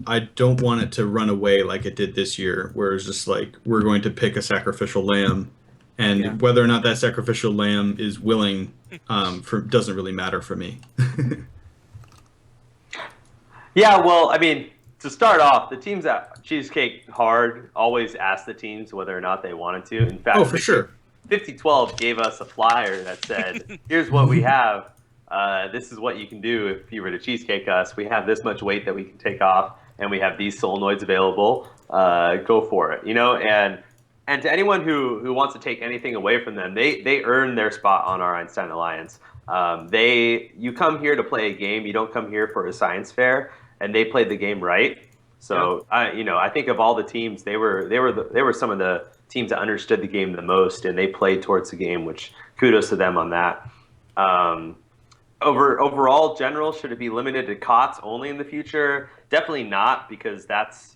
I don't want it to run away like it did this year, where it's just like, we're going to pick a sacrificial lamb, and whether or not that sacrificial lamb is willing doesn't really matter for me. Yeah, well, I mean, to start off, the teams at Cheesecake Hard always ask the teams whether or not they wanted to. In fact, Oh, for sure. 5012 gave us a flyer that said, here's what we have. This is what you can do if you were to cheesecake us. We have this much weight that we can take off, and we have these solenoids available. Go for it, And to anyone who wants to take anything away from them, they earn their spot on our Einstein Alliance. You come here to play a game. You don't come here for a science fair, and they played the game right. So I think of all the teams, they were some of the teams that understood the game the most, and they played towards the game, which kudos to them on that. Overall, general, should it be limited to COTS only in the future? Definitely not, because that's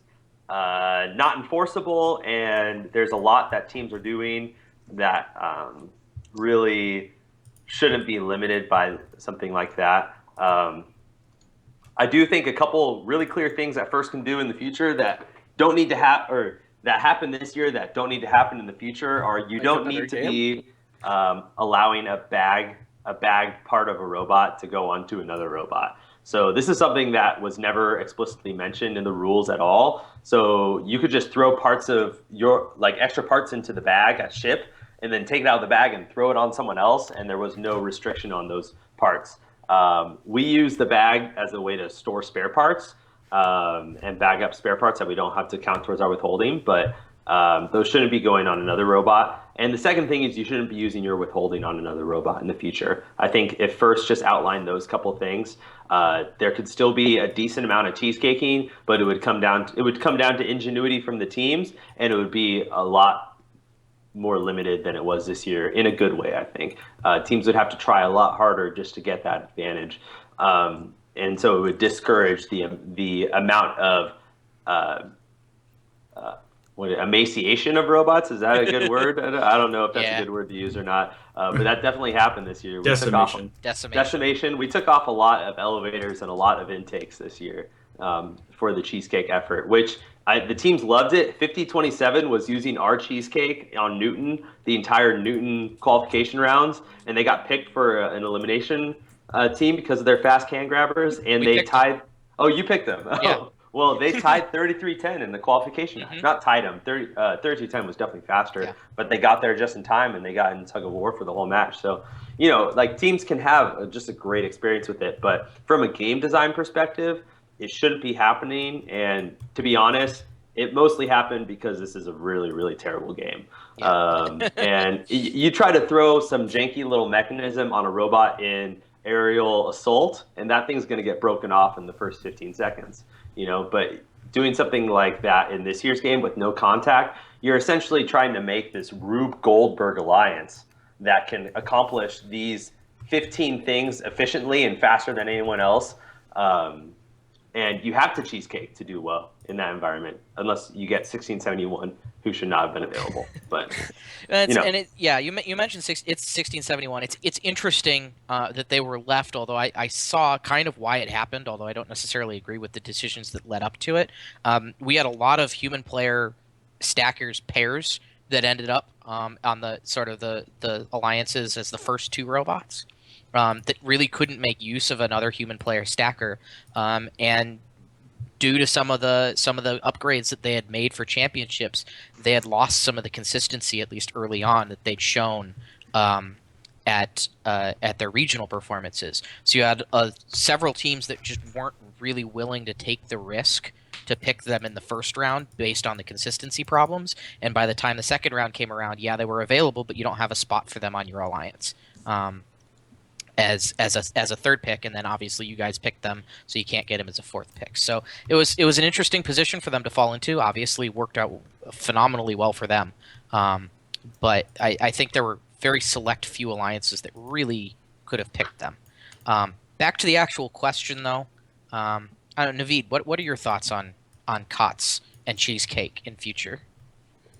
not enforceable, and there's a lot that teams are doing that really shouldn't be limited by something like that. I do think a couple really clear things that First can do in the future that don't need to happen, or that happened this year that don't need to happen in the future, are you don't need to be allowing a bag part of a robot to go onto another robot. So this is something that was never explicitly mentioned in the rules at all. So you could just throw parts of your, like, extra parts into the bag at ship, and then take it out of the bag and throw it on someone else, and there was no restriction on those parts. We use the bag as a way to store spare parts and bag up spare parts that we don't have to count towards our withholding. But Those shouldn't be going on another robot. And the second thing is you shouldn't be using your withholding on another robot in the future. I think if first just outline those couple things, there could still be a decent amount of cheesecaking, but it would come down to ingenuity from the teams, and it would be a lot more limited than it was this year in a good way. I think teams would have to try a lot harder just to get that advantage, and so it would discourage the amount of emaciation of robots. Is that a good word? I don't know if that's Yeah. a good word to use or not, but that definitely happened this year. Decimation. Decimation. We took off a lot of elevators and a lot of intakes this year for the cheesecake effort, which the teams loved it. 5027 was using our cheesecake on Newton, the entire Newton qualification rounds, and they got picked for an elimination team because of their fast can grabbers, and they tied. Them. Oh, you picked them. Yeah. Oh. Well, they tied 33-10 in the qualification. Not tied them. 33-10 was definitely faster, but they got there just in time, and they got in tug of war for the whole match. So, like teams can have just a great experience with it, but from a game design perspective, it shouldn't be happening. And to be honest, it mostly happened because this is a really, really terrible game. And you try to throw some janky little mechanism on a robot in aerial assault, and that thing's going to get broken off in the first 15 seconds. But doing something like that in this year's game with no contact, you're essentially trying to make this Rube Goldberg alliance that can accomplish these 15 things efficiently and faster than anyone else. And you have to cheesecake to do well in that environment, unless you get 1671, who should not have been available. But you mentioned it's 1671. It's interesting that they were left, although I saw kind of why it happened, although I don't necessarily agree with the decisions that led up to it. We had a lot of human player stackers pairs that ended up on the sort of the alliances as the first two robots. That really couldn't make use of another human player stacker, and due to some of the upgrades that they had made for championships, they had lost some of the consistency, at least early on, that they'd shown at their regional performances. So you had several teams that just weren't really willing to take the risk to pick them in the first round based on the consistency problems, and by the time the second round came around, they were available, but you don't have a spot for them on your alliance. As a third pick, and then obviously you guys picked them, so you can't get him as a fourth pick. So it was an interesting position for them to fall into. Obviously worked out phenomenally well for them, but I think there were very select few alliances that really could have picked them. Back to the actual question, though. Naveed, what are your thoughts on COTS and Cheesecake in future?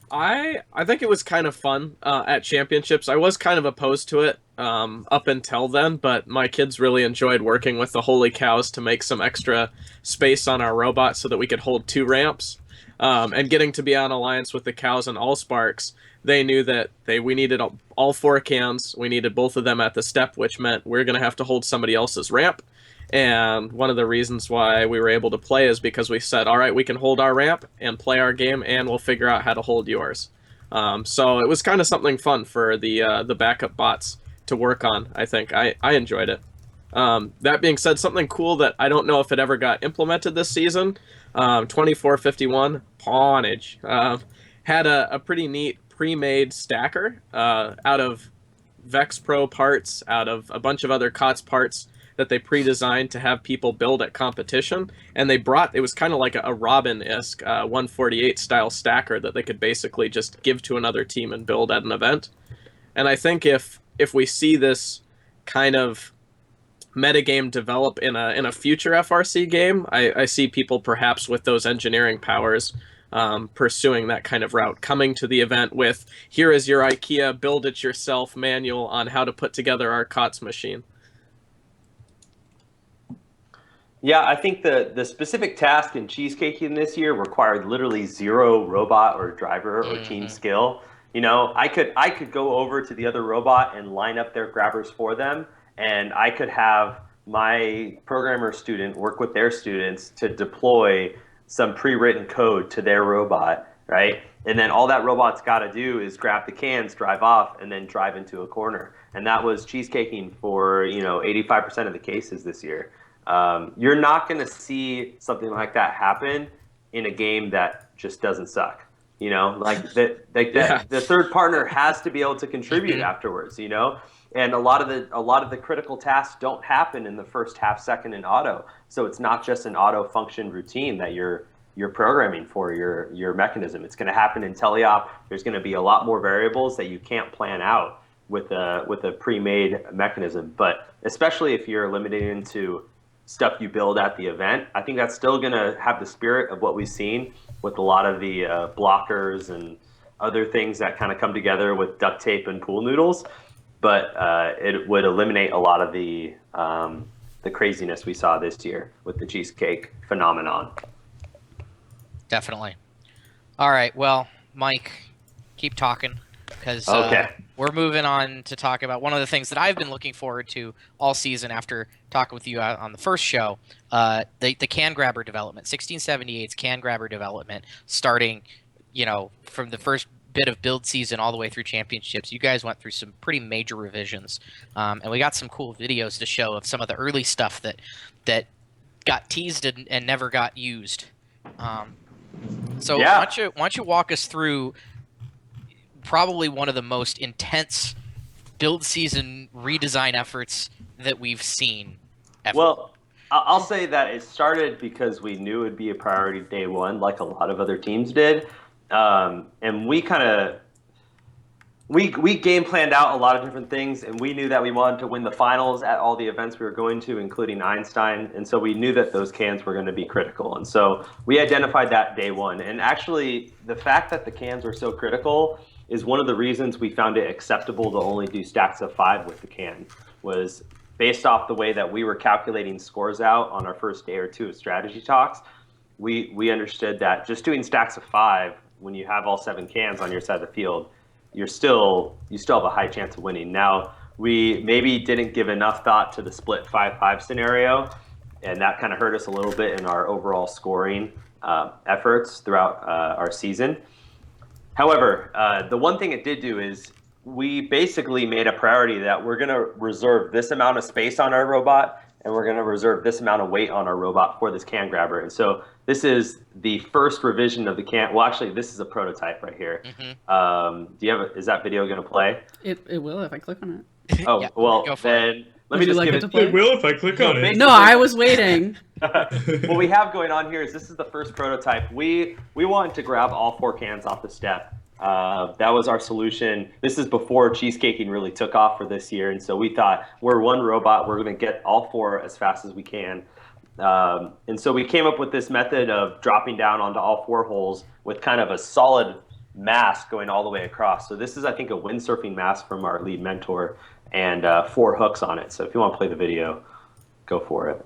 I think it was kind of fun at championships. I was kind of opposed to it up until then, but my kids really enjoyed working with the Holy Cows to make some extra space on our robot so that we could hold 2 ramps. And getting to be on alliance with the Cows and Allsparks, they knew that we needed all 4 cans. We needed both of them at the step, which meant we're going to have to hold somebody else's ramp. And one of the reasons why we were able to play is because we said, all right, we can hold our ramp and play our game, and we'll figure out how to hold yours. So it was kind of something fun for the backup bots to work on, I think. I enjoyed it. That being said, something cool that I don't know if it ever got implemented this season, 2451 Pawnage had a pretty neat pre-made stacker out of Vex Pro parts, out of a bunch of other COTS parts that they pre-designed to have people build at competition, and they brought, it was kind of like a Robin-esque 148 style stacker that they could basically just give to another team and build at an event. And I think if we see this kind of metagame develop in a future FRC game, I see people perhaps with those engineering powers pursuing that kind of route, coming to the event with, here is your IKEA build it yourself manual on how to put together our COTS machine. Yeah, I think the specific task in cheesecaking this year required literally 0 robot or driver or team skill. I could go over to the other robot and line up their grabbers for them, and I could have my programmer student work with their students to deploy some pre-written code to their robot, right? And then all that robot's got to do is grab the cans, drive off, and then drive into a corner. And that was cheesecaking for 85% of the cases this year. You're not going to see something like that happen in a game that just doesn't suck. You know, like the third partner has to be able to contribute afterwards. You know, and a lot of the critical tasks don't happen in the first half second in auto. So it's not just an auto function routine that you're programming for your mechanism. It's going to happen in teleop. There's going to be a lot more variables that you can't plan out with a pre-made mechanism. But especially if you're limited into stuff you build at the event, I think that's still going to have the spirit of what we've seen with a lot of the blockers and other things that kind of come together with duct tape and pool noodles. But it would eliminate a lot of the craziness we saw this year with the cheesecake phenomenon. Definitely. All right. Well, Mike, keep talking, because we're moving on to talk about one of the things that I've been looking forward to all season after talking with you on the first show, the can grabber development, 1678's can grabber development, starting, from the first bit of build season all the way through championships. You guys went through some pretty major revisions, and we got some cool videos to show of some of the early stuff that got teased and never got used. So why don't you walk us through probably one of the most intense build season redesign efforts that we've seen ever. Well, I'll say that it started because we knew it would be a priority day one, like a lot of other teams did. And we game planned out a lot of different things, and we knew that we wanted to win the finals at all the events we were going to, including Einstein. And so we knew that those cans were going to be critical. And so we identified that day one. And actually, the fact that the cans were so critical is one of the reasons we found it acceptable to only do stacks of 5 with the can, was based off the way that we were calculating scores out on our first day or two of strategy talks. We understood that just doing stacks of 5, when you have all 7 cans on your side of the field, you still have a high chance of winning. Now, we maybe didn't give enough thought to the split 5-5 scenario, and that kind of hurt us a little bit in our overall scoring efforts throughout our season. However, the one thing it did do is we basically made a priority that we're going to reserve this amount of space on our robot, and we're going to reserve this amount of weight on our robot for this can grabber. And so this is the first revision of the can. Well, actually, this is a prototype right here. Mm-hmm. Is that video going to play? It will if I click on it. Oh, yeah, well, then let me just give it. It will if I click on it. No, I was waiting. What we have going on here is this is the first prototype. We wanted to grab all 4 cans off the step. That was our solution. This is before cheesecaking really took off for this year, and so we thought, we're one robot, we're going to get all 4 as fast as we can. And so we came up with this method of dropping down onto all 4 holes with kind of a solid mast going all the way across. So this is, I think, a windsurfing mast from our lead mentor, and 4 hooks on it. So if you want to play the video, go for it.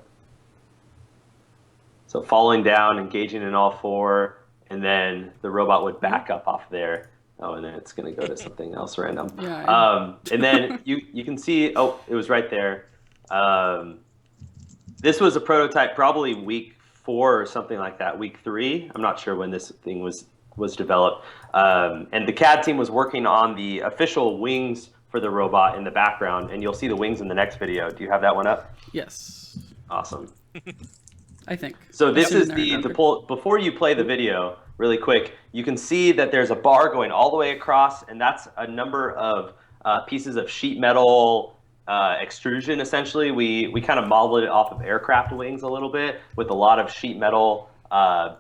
So falling down, engaging in all 4, and then the robot would back up off there. Oh, and then it's going to go to something else random. Yeah, and then you can see, oh, it was right there. This was a prototype probably week 4 or something like that, week 3. I'm not sure when this thing was developed. And the CAD team was working on the official wings for the robot in the background, and you'll see the wings in the next video. Do you have that one up? Yes. Awesome. I think. So this is before you play the video, really quick, you can see that there's a bar going all the way across, and that's a number of pieces of sheet metal extrusion, essentially. We kind of modeled it off of aircraft wings a little bit, with a lot of sheet metal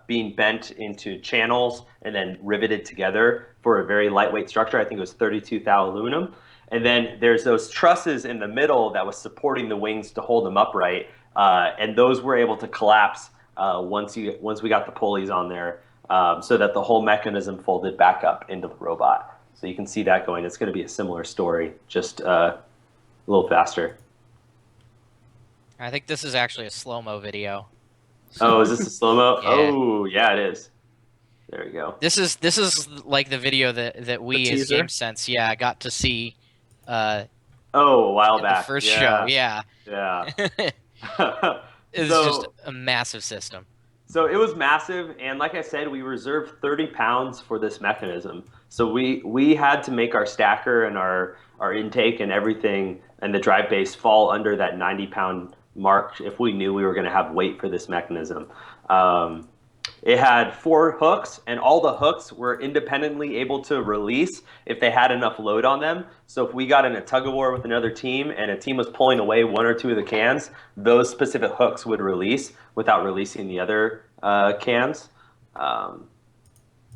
being bent into channels and then riveted together for a very lightweight structure. I think it was 32 thou aluminum. And then there's those trusses in the middle that was supporting the wings to hold them upright. And those were able to collapse once we got the pulleys on there, so that the whole mechanism folded back up into the robot. So you can see that going. It's going to be a similar story, just a little faster. I think this is actually a slow-mo video. Oh, is this a slow-mo? Yeah. Oh, yeah, it is. There we go. This is like the video that we as GameSense, got to see. A while back. The first show, yeah. Yeah. It's just a massive system. So it was massive, and like I said, we reserved 30 pounds for this mechanism. So we had to make our stacker and our intake and everything and the drive base fall under that 90-pound mark if we knew we were going to have weight for this mechanism. It had 4 hooks, and all the hooks were independently able to release if they had enough load on them. So if we got in a tug of war with another team and a team was pulling away 1 or 2 of the cans, those specific hooks would release without releasing the other cans.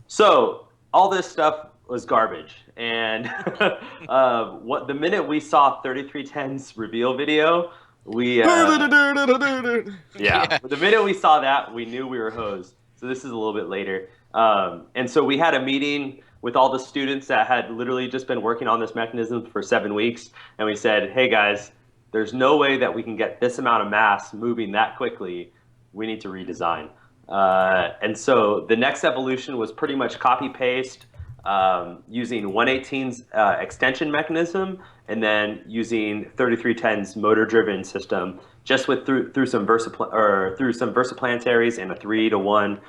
So all this stuff was garbage. And the minute we saw 3310's reveal video, the minute we saw that, we knew we were hosed. So this is a little bit later. And so we had a meeting with all the students that had literally just been working on this mechanism for 7 weeks. And we said, hey guys, there's no way that we can get this amount of mass moving that quickly. We need to redesign. And so the next evolution was pretty much copy paste, using 118's extension mechanism, and then using 3310's motor-driven system, just through some versaplantaries and a 3-to-1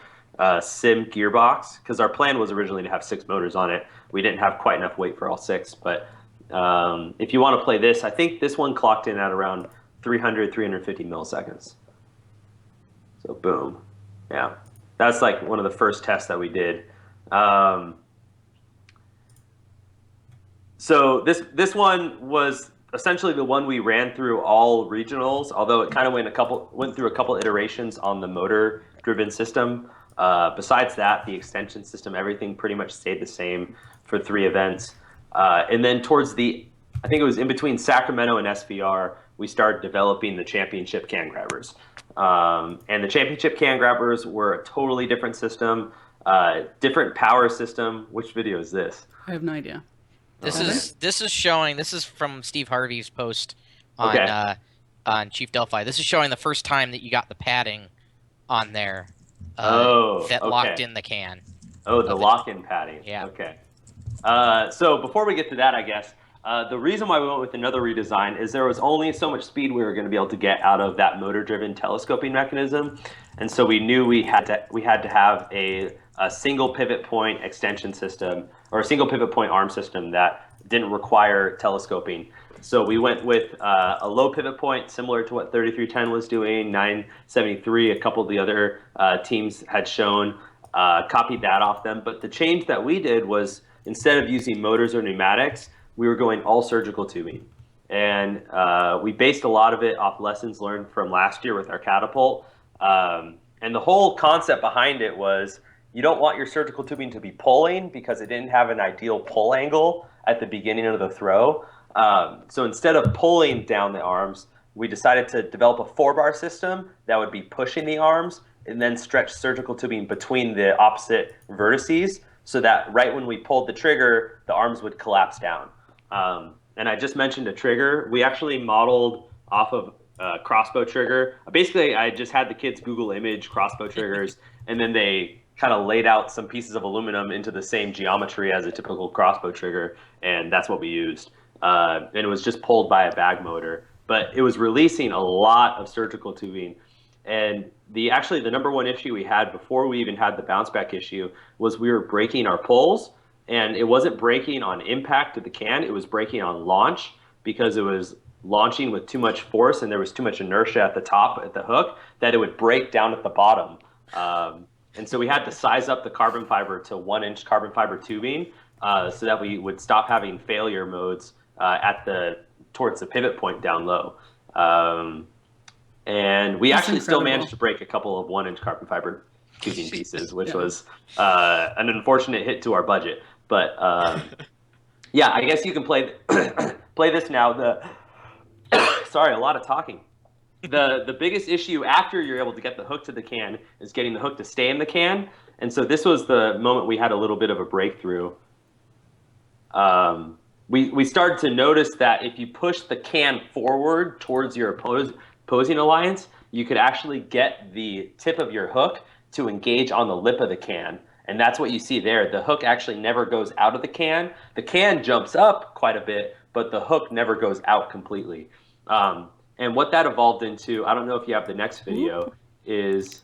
sim gearbox. Because our plan was originally to have 6 motors on it. We didn't have quite enough weight for all 6, but if you want to play this, I think this one clocked in at around 350 milliseconds. So boom, yeah, that's like one of the first tests that we did. So this one was essentially the one we ran through all regionals, although it kind of went through a couple iterations on the motor-driven system. Besides that, the extension system, everything pretty much stayed the same for 3 events. And then towards I think it was in between Sacramento and SVR, we started developing the championship can grabbers. And the championship can grabbers were a totally different system, different power system. Which video is this? I have no idea. This is from Steve Harvey's post on Chief Delphi. This is showing the first time that you got the padding on there locked in the can. Oh, the lock-in padding. Yeah. Okay. So before we get to that, I guess, the reason why we went with another redesign is there was only so much speed we were going to be able to get out of that motor-driven telescoping mechanism. And so we knew we had to have a single pivot point extension system, or a single pivot point arm system that didn't require telescoping. So we went with a low pivot point, similar to what 3310 was doing, 973, a couple of the other teams had shown, copied that off them. But the change that we did was, instead of using motors or pneumatics, we were going all surgical tubing. And we based a lot of it off lessons learned from last year with our catapult. And the whole concept behind it was, you don't want your surgical tubing to be pulling because it didn't have an ideal pull angle at the beginning of the throw. So instead of pulling down the arms, we decided to develop a 4-bar system that would be pushing the arms and then stretch surgical tubing between the opposite vertices, so that right when we pulled the trigger, the arms would collapse down. And I just mentioned a trigger. We actually modeled off of crossbow trigger. Basically, I just had the kids Google image crossbow triggers, and then they kind of laid out some pieces of aluminum into the same geometry as a typical crossbow trigger, and that's what we used. And it was just pulled by a bag motor, but it was releasing a lot of surgical tubing. And the number one issue we had before we even had the bounce back issue was we were breaking our pulls, and it wasn't breaking on impact to the can, it was breaking on launch, because it was launching with too much force and there was too much inertia at the top at the hook that it would break down at the bottom. And so we had to size up the carbon fiber to 1-inch carbon fiber tubing, so that we would stop having failure modes towards the pivot point down low. And we That's actually incredible. still managed to break a couple of 1-inch carbon fiber tubing pieces, which was an unfortunate hit to our budget. But yeah, I guess you can play this now. Sorry, a lot of talking. The biggest issue after you're able to get the hook to the can is getting the hook to stay in the can. And so this was the moment we had a little bit of a breakthrough. We started to notice that if you push the can forward towards your opposing alliance, you could actually get the tip of your hook to engage on the lip of the can. And that's what you see there. The hook actually never goes out of the can. The can jumps up quite a bit, but the hook never goes out completely. And what that evolved into, I don't know if you have the next video, is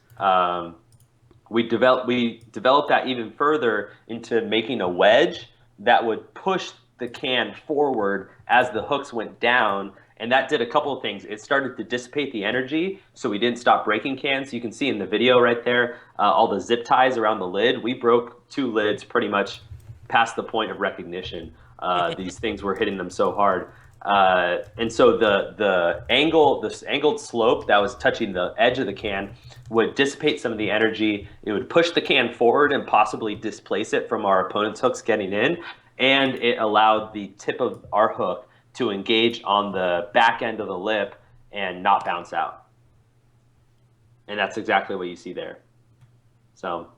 we developed that even further into making a wedge that would push the can forward as the hooks went down, And that did a couple of things. It started to dissipate the energy, so we didn't stop breaking cans. You can see in the video right there, all the zip ties around the lid. We broke 2 lids pretty much past the point of recognition. These things were hitting them so hard. And so this angled slope that was touching the edge of the can would dissipate some of the energy. It would push the can forward and possibly displace it from our opponent's hooks getting in. And it allowed the tip of our hook to engage on the back end of the lip and not bounce out. And that's exactly what you see there. So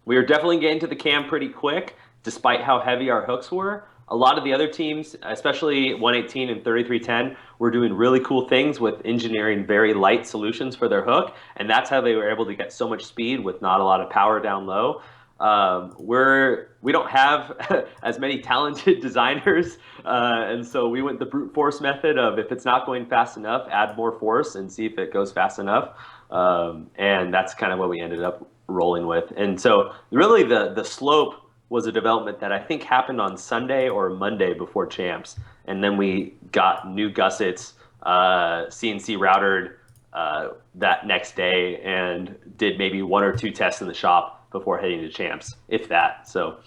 we were definitely getting to the can pretty quick, despite how heavy our hooks were. A lot of the other teams, especially 118 and 3310, were doing really cool things with engineering very light solutions for their hook, and that's how they were able to get so much speed with not a lot of power down low. We don't have as many talented designers, and so we went the brute force method of, if it's not going fast enough, add more force and see if it goes fast enough. And that's kind of what we ended up rolling with. And so really the slope was a development that I think happened on Sunday or Monday before champs. And then we got new gussets, CNC routered that next day, and did maybe 1 or 2 tests in the shop before heading to champs, if that. So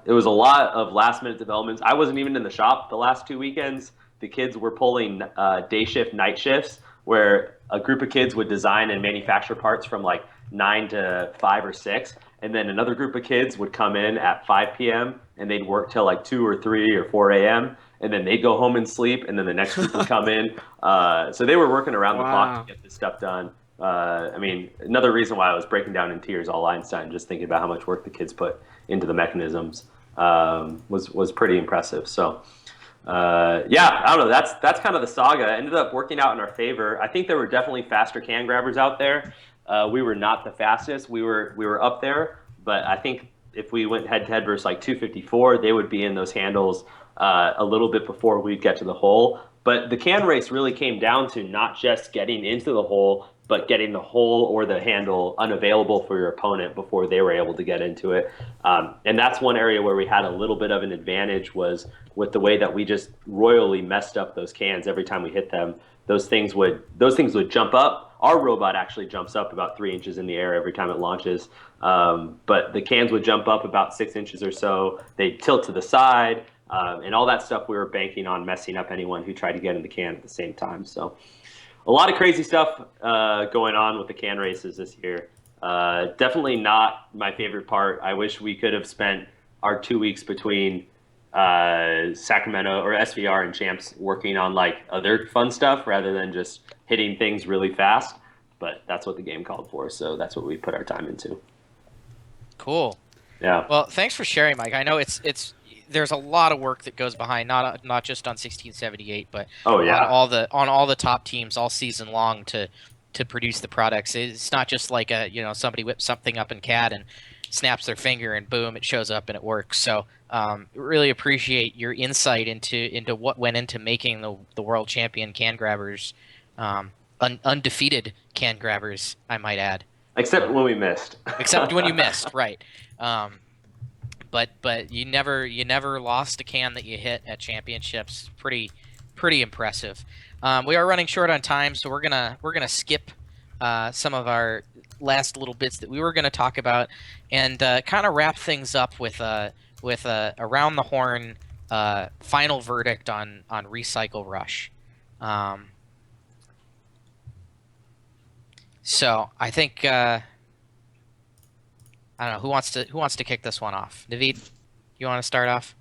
it was a lot of last minute developments. I wasn't even in the shop the last 2 weekends. The kids were pulling day shift, night shifts, where a group of kids would design and manufacture parts from like 9 to 5 or 6. And then another group of kids would come in at 5 p.m. and they'd work till like 2 or 3 or 4 a.m. And then they'd go home and sleep. And then the next group would come in. So they were working around the clock to get this stuff done. I mean, another reason why I was breaking down in tears all Einstein, just thinking about how much work the kids put into the mechanisms, was pretty impressive. So yeah, I don't know. That's kind of the saga. It ended up working out in our favor. I think there were definitely faster can grabbers out there. We were not the fastest. We were up there, but I think if we went head to head versus like 254, they would be in those handles a little bit before we'd get to the hole. But the can race really came down to not just getting into the hole, but getting the hole or the handle unavailable for your opponent before they were able to get into it. And that's one area where we had a little bit of an advantage, was with the way that we just royally messed up those cans every time we hit them. Those things would jump up. Our robot actually jumps up about 3 inches in the air every time it launches. But the cans would jump up about 6 inches or so. They'd tilt to the side, and all that stuff we were banking on messing up anyone who tried to get in the can at the same time. So a lot of crazy stuff going on with the can races this year. Definitely not my favorite part. I wish we could have spent our 2 weeks between Sacramento or SVR and champs working on like other fun stuff rather than just hitting things really fast. But that's what the game called for, so that's what we put our time into. Cool. Yeah. Well, thanks for sharing, Mike. I know it's there's a lot of work that goes behind not just on 1678, but on all the top teams all season long to produce the products. It's not just like somebody whips something up in CAD and snaps their finger and boom, it shows up and it works. So really appreciate your insight into what went into making the world champion can grabbers, undefeated can grabbers, I might add. Except when we missed. Except when you missed, right? But you never lost a can that you hit at championships. Pretty impressive. We are running short on time, so we're gonna skip some of our last little bits that we were gonna talk about, and kind of wrap things up with a around the horn final verdict on Recycle Rush. So I think I don't know who wants to kick this one off. Naveed, you want to start off?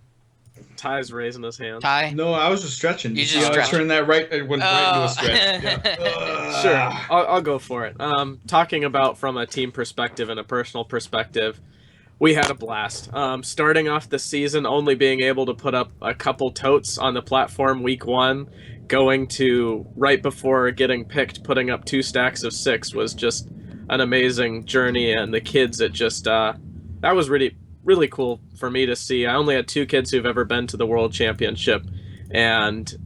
Ty's raising his hand. Ty? No, I was just stretching. You You just see how I stretched. turned that right? It went right into a stretch. Yeah. Sure, I'll go for it. Talking about from a team perspective and a personal perspective, we had a blast. Starting off the season, only being able to put up a couple totes on the platform week 1, going to right before getting picked, putting up 2 stacks of 6 was just an amazing journey. And the kids, it just that was really cool for me to see. I only had 2 kids who've ever been to the World Championship, and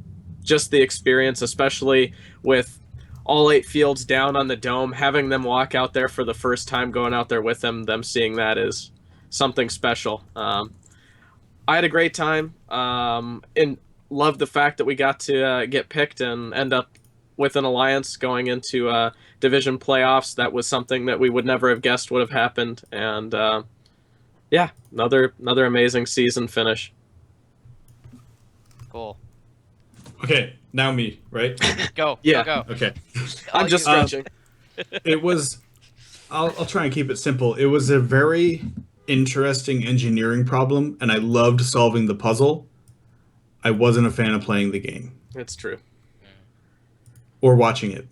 just the experience, especially with all 8 fields down on the dome, having them walk out there for the first time, going out there with them seeing that is something special. I had a great time. And love the fact that we got to get picked and end up with an alliance going into division playoffs. That was something that we would never have guessed would have happened. And yeah, another amazing season finish. Cool. Okay, now me, right? Go. Yeah. Go. Okay. All I'm just you. stretching. It was. I'll try and keep it simple. It was a very interesting engineering problem, and I loved solving the puzzle. I wasn't a fan of playing the game It's true. or watching it.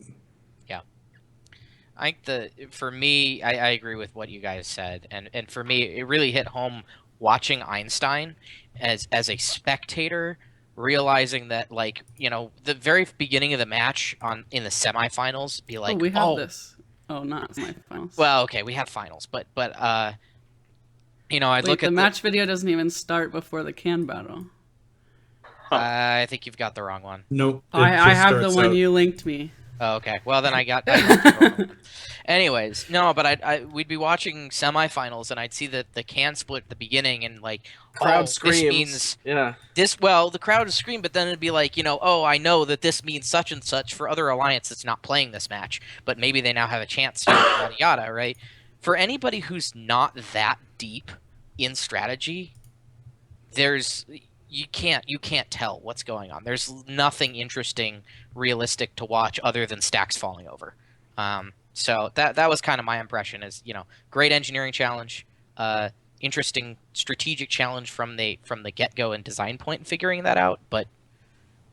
I think for me, I agree with what you guys said, and for me, it really hit home watching Einstein as a spectator, realizing that, like, you know, the very beginning of the match in the semifinals, be like, we have this. Oh, not semifinals. Well, okay, we have finals, but you know, I'd Wait, look at the match video doesn't even start before the can battle. I think you've got the wrong one. Nope. I have the one you linked me. Oh, okay. Well, then I got the wrong one. Anyways, no, but we'd be watching semifinals, and I'd see the can split at the beginning, and like, Crowd screams. This means Yeah. well, the crowd would scream, but then it'd be like, you know, oh, I know that this means such and such for other alliance that's not playing this match, but maybe they now have a chance, yada yada, right? For anybody who's not that deep in strategy, you can't tell what's going on. There's nothing interesting, realistic to watch other than stacks falling over. So that was kind of my impression. Is, you know, great engineering challenge, interesting strategic challenge from the get-go and design point, and figuring that out, but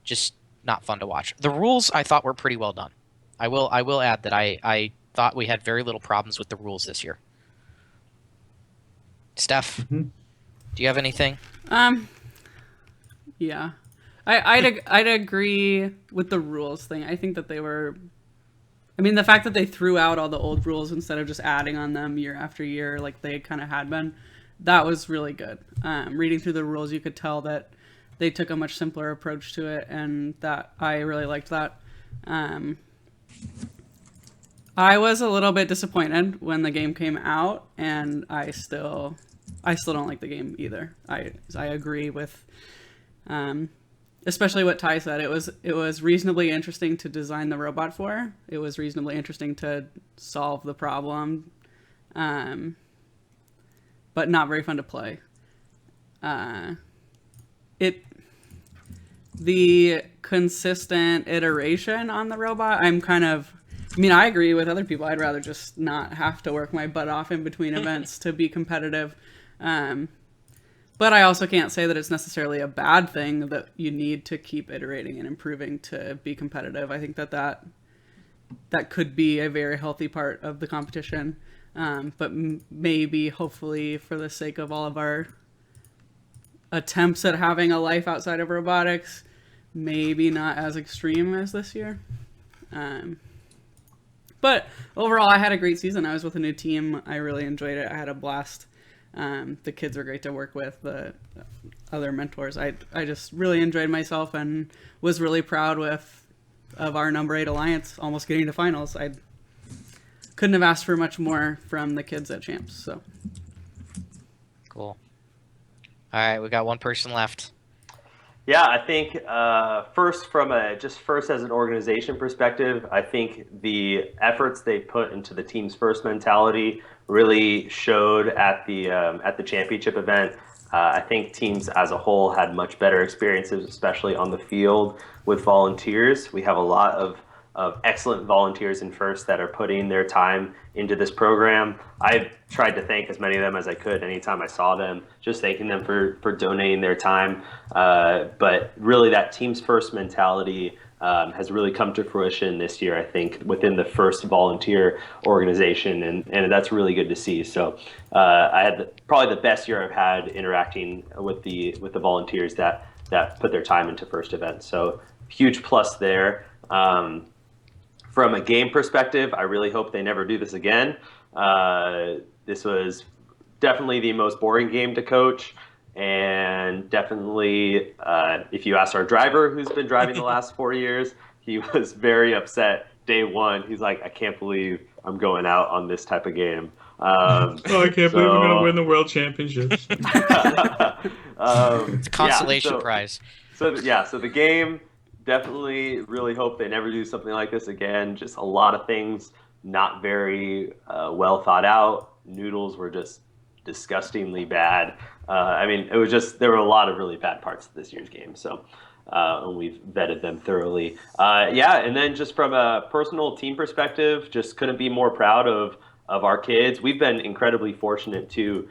just not fun to watch. The rules I thought were pretty well done. I will add that I thought we had very little problems with the rules this year. Steph, do you have anything? Yeah, I'd agree with the rules thing. I think that they were. I mean, the fact that they threw out all the old rules instead of just adding on them year after year, like they kind of had been, that was really good. Reading through the rules, you could tell that they took a much simpler approach to it, and that I really liked that. I was a little bit disappointed when the game came out, and I still don't like the game either. I agree with, especially what Ty said. It was reasonably interesting to design the robot for. It was reasonably interesting to solve the problem, but not very fun to play. The consistent iteration on the robot, I mean, I agree with other people. I'd rather just not have to work my butt off in between events to be competitive. But I also can't say that it's necessarily a bad thing that you need to keep iterating and improving to be competitive. I think that could be a very healthy part of the competition. But maybe, hopefully, for the sake of all of our attempts at having a life outside of robotics, maybe not as extreme as this year. But overall, I had a great season. I was with a new team. I really enjoyed it. I had a blast. The kids were great to work with, the other mentors. I just really enjoyed myself and was really proud of our number 8 alliance almost getting to finals. I couldn't have asked for much more from the kids at Champs. So Cool. All right, we got one person left. Yeah, I think first as an organization perspective, I think the efforts they put into the team's first mentality really showed at the championship event. I think teams as a whole had much better experiences, especially on the field with volunteers. We have a lot of excellent volunteers in first that are putting their time into this program. I tried to thank as many of them as I could anytime I saw them, just thanking them for donating their time. But really that team's first mentality has really come to fruition this year, I think, within the first volunteer organization, and that's really good to see. So I had probably the best year I've had interacting with the volunteers that put their time into first event. So huge plus there. From a game perspective, I really hope they never do this again. This was definitely the most boring game to coach, and definitely, if you ask our driver who's been driving the last 4 years, he was very upset day one. He's like, I can't believe I'm going out on this type of game. I can't believe we're going to win the world championships. It's a consolation prize. So the game, definitely really hope they never do something like this again. Just a lot of things not very well thought out. Noodles were just disgustingly bad. I mean, it was just, there were a lot of really bad parts of this year's game. So and we've vetted them thoroughly. And then just from a personal team perspective, just couldn't be more proud of our kids. We've been incredibly fortunate to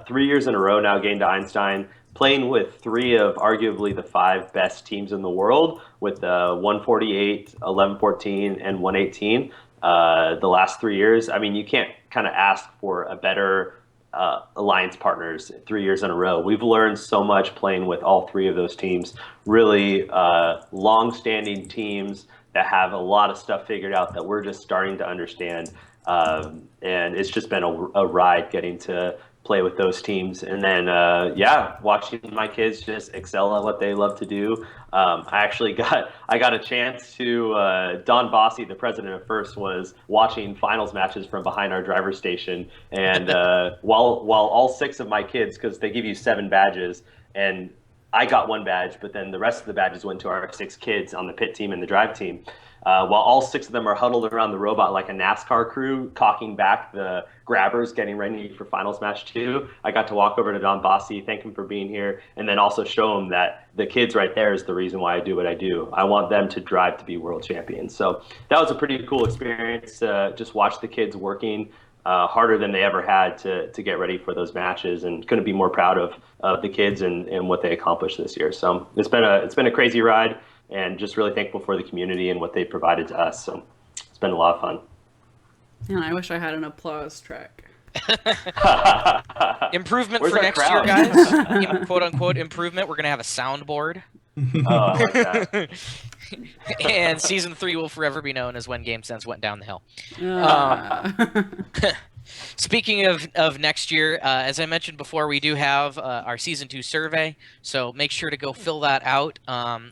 3 years in a row now getting to Einstein, playing with three of arguably the five best teams in the world with 148, 1114, and 118 the last 3 years. I mean, you can't kind of ask for a better alliance partners 3 years in a row. We've learned so much playing with all three of those teams. Really long-standing teams that have a lot of stuff figured out that we're just starting to understand. And it's just been a ride getting to play with those teams. And then, watching my kids just excel at what they love to do. I got a chance to, Don Bossy, the president of First, was watching finals matches from behind our driver's station. And while all six of my kids, because they give you 7 badges, and I got 1 badge, but then the rest of the badges went to our 6 kids on the pit team and the drive team. While all 6 of them are huddled around the robot like a NASCAR crew, cocking back the grabbers, getting ready for finals match 2, I got to walk over to Don Bossy, thank him for being here, and then also show him that the kids right there is the reason why I do what I do. I want them to drive to be world champions. So that was a pretty cool experience to just watch the kids working harder than they ever had to get ready for those matches, and couldn't be more proud of the kids and what they accomplished this year. So it's been a crazy ride, and just really thankful for the community and what they provided to us. So it's been a lot of fun. And I wish I had an applause track. Improvement Where's for our next crowd? year, guys. Quote unquote improvement. We're gonna have a soundboard. Oh, I like that. And season 3 will forever be known as when GameSense went down the hill. Speaking of next year, as I mentioned before, we do have our season 2 survey, so make sure to go fill that out.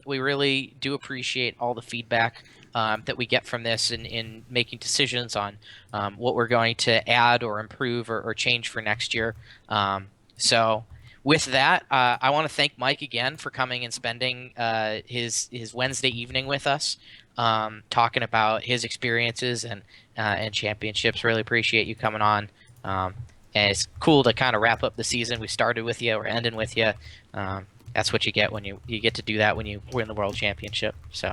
We really do appreciate all the feedback that we get from this in making decisions on what we're going to add or improve or change for next year. So with that, I want to thank Mike again for coming and spending his Wednesday evening with us, talking about his experiences and championships. Really appreciate you coming on. And it's cool to kind of wrap up the season. We started with you, we're ending with you. That's what you get when you get to do that when you win the world championship. So.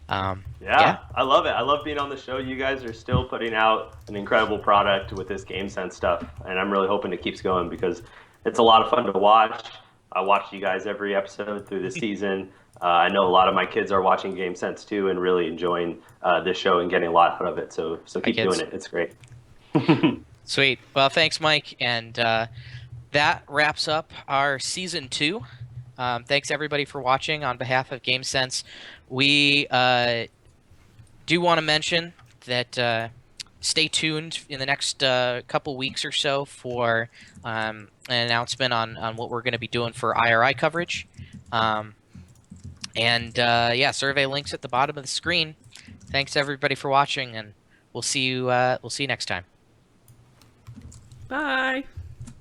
Yeah, I love it. I love being on the show. You guys are still putting out an incredible product with this GameSense stuff, and I'm really hoping it keeps going because it's a lot of fun to watch. I watch you guys every episode through the season. I know a lot of my kids are watching GameSense too and really enjoying this show and getting a lot out of it. So keep doing it. It's great. Sweet. Well, thanks, Mike. And that wraps up our season 2. Thanks everybody for watching. On behalf of GameSense, we do want to mention that stay tuned in the next couple weeks or so for an announcement on what we're going to be doing for IRI coverage. Survey links at the bottom of the screen. Thanks everybody for watching, and we'll see you next time. Bye.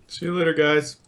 See you later, guys.